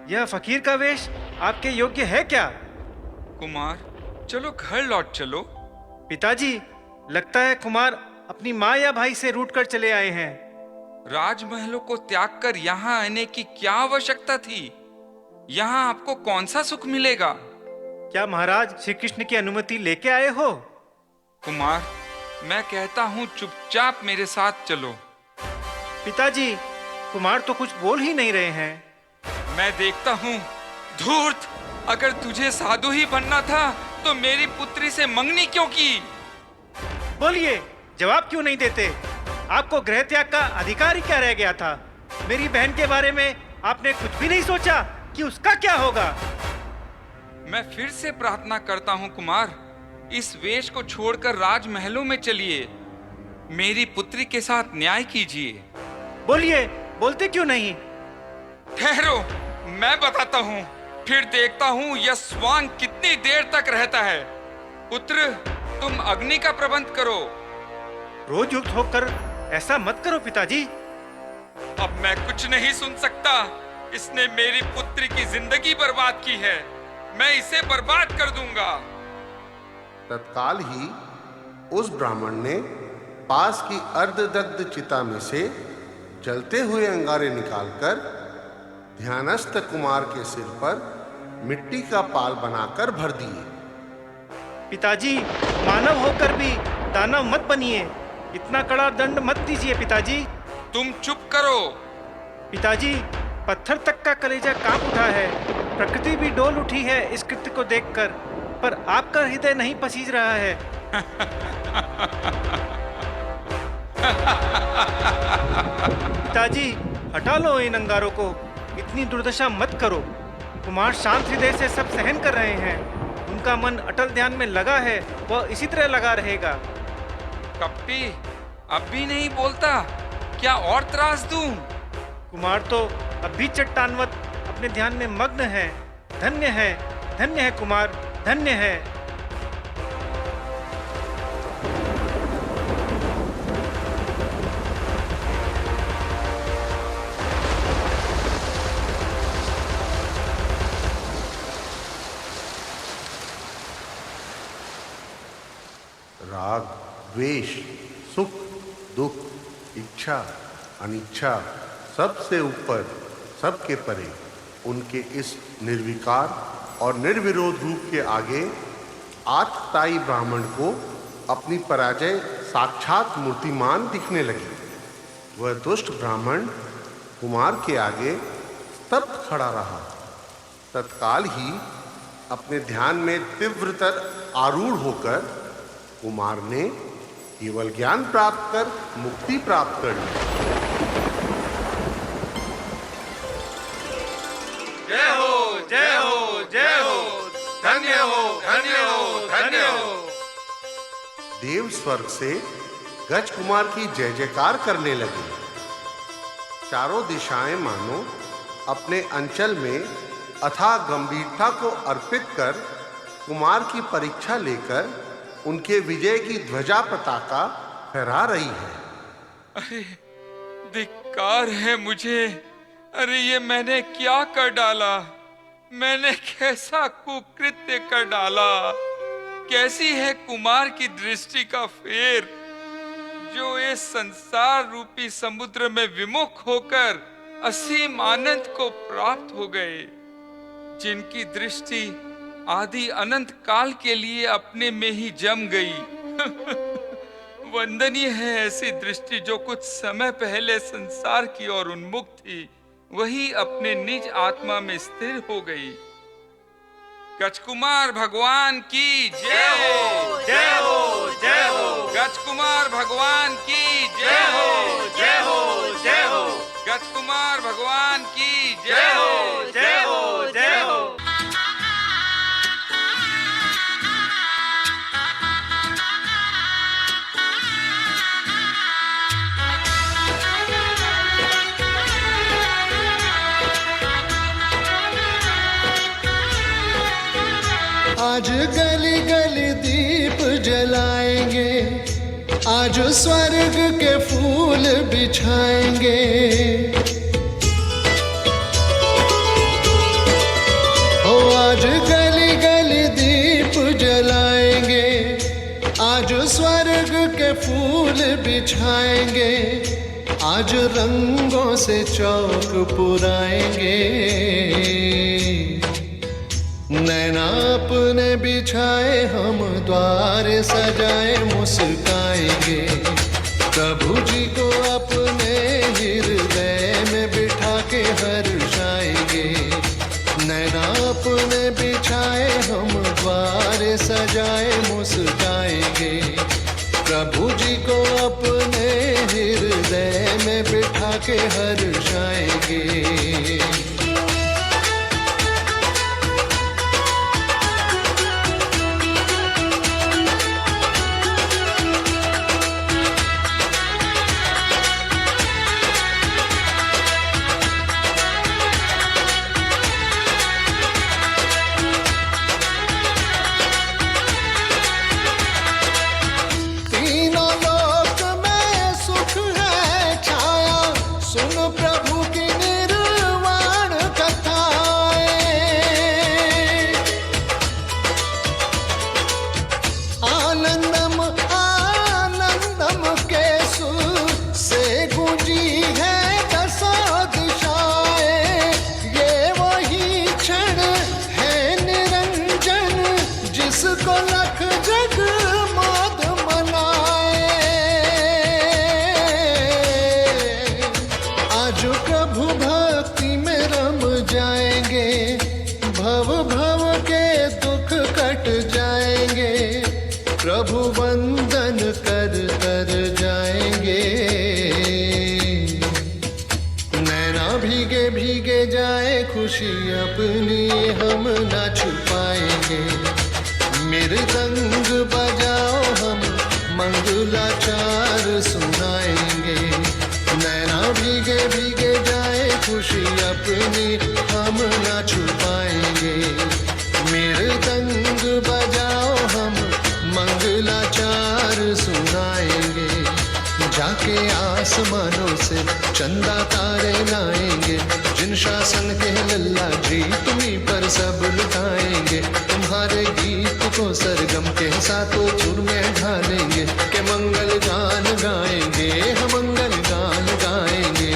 यह फकीर का वेश आपके योग्य है क्या? कुमार, चलो घर लौट चलो। पिताजी, लगता है कुमार अपनी माँ या भाई से रूठ कर चले आए हैं। राजमहलों को त्याग कर यहाँ आने की क्या आवश्यकता थी? यहाँ आपको कौन सा सुख मिलेगा? क्या महाराज श्री कृष्ण की अनुमति लेके आए हो? कुमार, मैं कहता हूँ चुपचाप मेरे साथ चलो। पिताजी, कुमार तो कुछ बोल ही नहीं रहे हैं। मैं देखता हूँ। धूर्त, अगर तुझे साधु ही बनना था तो मेरी पुत्री से मंगनी क्यों की? बोलिए, जवाब क्यों नहीं देते? आपको गृह त्याग का अधिकार ही क्या रह गया था? मेरी बहन के बारे में आपने कुछ भी नहीं सोचा कि उसका क्या होगा? मैं फिर से प्रार्थना करता हूँ कुमार, इस वेश को छोड़कर राजमहलों में चलिए। मेरी पुत्री के साथ न्याय कीजिए। बोलिए, बोलते क्यों नहीं? ठहरो, मैं बताता हूँ, फिर देखता हूँ यह स्वांग कितनी देर तक रहता है। पुत्र, तुम अग्नि का प्रबंध करो। रोज युक्त होकर ऐसा मत करो पिताजी। अब मैं कुछ नहीं सुन सकता। इसने मेरी पुत्री की जिंदगी बर्बाद की है। मैं इसे बर्बाद कर दूंगा। तत्काल ही उस ब्राह्मण ने पास की अर्धदग्ध चिता में से जलते हुए अंगारे निकालकर ध्यानस्थ कुमार के सिर पर मिट्टी का पाल बनाकर भर दिए। पिताजी, मानव होकर भी दानव मत बनिए। इतना कड़ा दंड मत दीजिए पिताजी। तुम चुप करो। पिताजी, पत्थर तक का कलेजा कांप उठा है। प्रकृति भी डोल उठी है इस कृत्य को देखकर, पर आपका हृदय नहीं पसीज रहा है। पिताजी, हटा लो इन अंगारों को। इतनी दुर्दशा मत करो। कुमार शांत हृदय से सब सहन कर रहे हैं। उनका मन अटल ध्यान में लगा है, वह इसी तरह लगा रहेगा। कपटी, अब भी नहीं बोलता? क्या और त्रास दूं? कुमार तो अब भी चट्टानवत अपने ध्यान में मग्न है। धन्य है कुमार, धन्य है। राग, द्वेष, सुख, दुख, इच्छा, अनिच्छा, सबसे ऊपर, सबके परे उनके इस निर्विकार और निर्विरोध रूप के आगे आतताई ब्राह्मण को अपनी पराजय साक्षात मूर्तिमान दिखने लगी। वह दुष्ट ब्राह्मण कुमार के आगे स्तब्ध खड़ा रहा। तत्काल ही अपने ध्यान में तीव्रतर आरूढ़ होकर कुमार ने केवल ज्ञान प्राप्त कर मुक्ति प्राप्त कर ली। जय हो, जय हो, जय हो, धन्य हो, धन्य हो, धन्य हो। देव स्वर्ग से गज कुमार की जय जयकार करने लगे। चारों दिशाएं मानो अपने अंचल में अथाह गंभीरता को अर्पित कर कुमार की परीक्षा लेकर उनके विजय की ध्वजा पताका फहरा रही है। अरे धिक्कार है मुझे। अरे ये मैंने क्या कर डाला? मैंने कैसा कुकृत्य कर डाला? कैसी है कुमार की दृष्टि का फेर, जो इस संसार रूपी समुद्र में विमुख होकर असीम आनंद को प्राप्त हो गए। जिनकी दृष्टि आदि अनंत काल के लिए अपने में ही जम गई। वंदनीय है ऐसी दृष्टि जो कुछ समय पहले संसार की ओर उन्मुख थी, वही अपने निज आत्मा में स्थिर हो गई। गजकुमार भगवान की जय हो, जय हो, जय हो। गजकुमार भगवान की जय हो, जय हो, जय हो। गजकुमार भगवान की जय हो, जय हो, जय हो। आज गली गली दीप जलाएंगे, आज स्वर्ग के फूल बिछाएंगे। ओ आज गली गली दीप जलाएंगे, आज स्वर्ग के फूल बिछाएंगे। आज रंगों से चौक पुराएंगे। नैना अपने बिछाए हम द्वार सजाए मुस्काएंगे। प्रभु जी को अपने हृदय में बिठा के हर्षाएंगे। नैना अपने बिछाए हम द्वार सजाए मुस्काएंगे। प्रभु जी को अपने हृदय में बिठा के हर्षाएंगे। अपनी हम ना छुपाएंगे। मृदंग बजाओ हम मंगलाचार सुनाएंगे। नैना भीगे भीगे जाए खुशी अपनी हम ना छुपाएंगे। मृदंग बजाओ हम मंगलाचार सुनाएंगे। जाके आसमानों से चंदा तारे लाएंगे। जिन शासन के लल्ला जी तुम्हीं पर सब लुटाएंगे। तुम्हारे गीत को सरगम के साथों सुर में ढालेंगे। के मंगल गान गाएंगे, हम मंगल गान गाएंगे।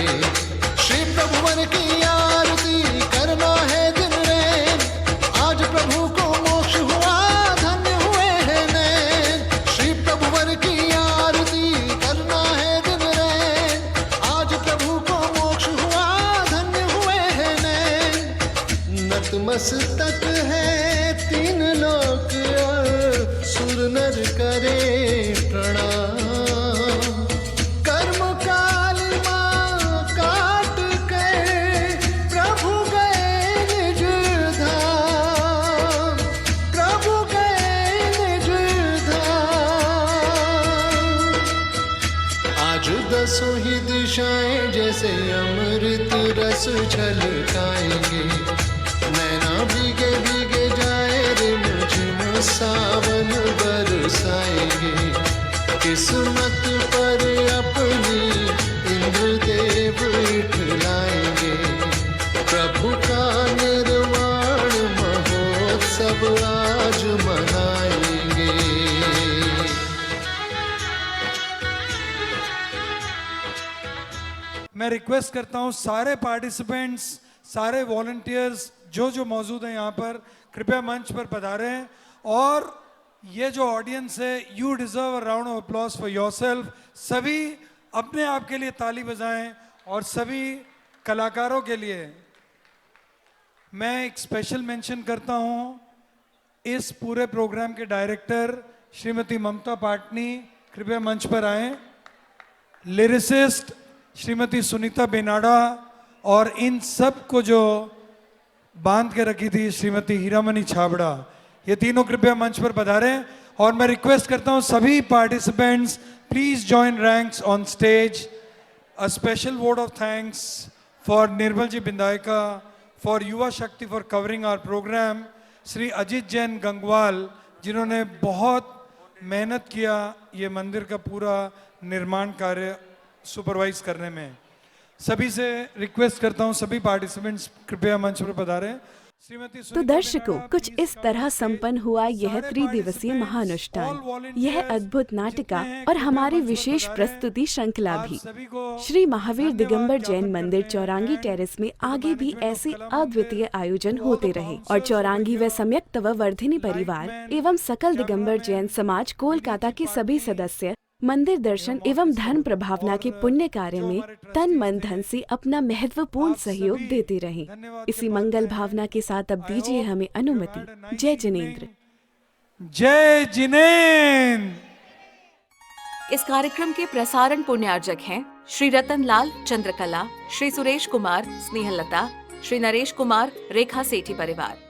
श्री प्रभुवर की आरती करना है दिन रैन। आज प्रभु को मोक्ष हुआ, धन्य हुए हैं नैन। श्री प्रभुवर की आरती करना है दिन रैन। आज प्रभु को मोक्ष हुआ, धन्य हुए हैं नैन। नतमस्तक है तीन लोक और सुर नर करे प्रणाम। कर्म काली माँ काट कर प्रभु गए निज धाम। प्रभु गए निज धाम। आज दसों ही दिशाएं जैसे अमृत रस छलकाएंगे। नैना भीगे भीगे जाए रिमझिम सावन बरसाएंगे। किस्मत पर अपनी इंद्रदेव इठलाएंगे। प्रभु का निर्वाण महोत्सव आज मनाएंगे। मैं रिक्वेस्ट करता हूँ सारे पार्टिसिपेंट्स, सारे वॉलंटियर्स जो मौजूद हैं यहाँ पर, कृपया मंच पर पधारें। और ये जो ऑडियंस है, you deserve a round of applause for yourself. सभी अपने आप के लिए ताली बजाएं और सभी कलाकारों के लिए मैं एक स्पेशल मेंशन करता हूँ इस पूरे प्रोग्राम के डायरेक्टर श्रीमती ममता पाटनी, कृपया मंच पर आएं। लिरिसिस्ट श्रीमती सुनीता बेनाडा और इन सब को जो बांध के रखी थी श्रीमती हीरामणि छाबड़ा, ये तीनों कृपया मंच पर पधारें। और मैं रिक्वेस्ट करता हूं सभी participants, please join ranks on stage. A special word of thanks for Nirmal ji Bindayaka, for Yuva Shakti for covering our programme, Shri Ajit Jain Gangwal जिन्होंने बहुत मेहनत किया ये मंदिर का पूरा निर्माण कार्य सुपरवाइज करने में। सभी से रिक्वेस्ट करता हूं सभी पार्टिसिपेंट्स कृपया मंच पर पधारें। तो दर्शकों, कुछ इस तरह संपन्न हुआ यह त्रिदिवसीय महानुष्ठान। यह अद्भुत नाटिका और हमारी विशेष प्रस्तुति श्रृंखला भी श्री महावीर दिगंबर जैन मंदिर चौरांगी टेरेस में आगे भी ऐसे अद्वितीय आयोजन होते रहे। और चौरांगी व सम्यक तव वर्धिनी परिवार एवं सकल दिगंबर जैन समाज कोलकाता के सभी सदस्य मंदिर दर्शन एवं धर्म प्रभावना के पुण्य कार्य में तन मन धन से अपना महत्वपूर्ण सहयोग देते रहे। इसी मंगल भावना के साथ अब दीजिए हमें अनुमति। जय जिनेंद्र। जय जिनेंद्र। इस कार्यक्रम के प्रसारण पुण्यार्जक हैं श्री रतन लाल चंद्रकला, श्री सुरेश कुमार स्नेहलता, श्री नरेश कुमार रेखा सेठी परिवार।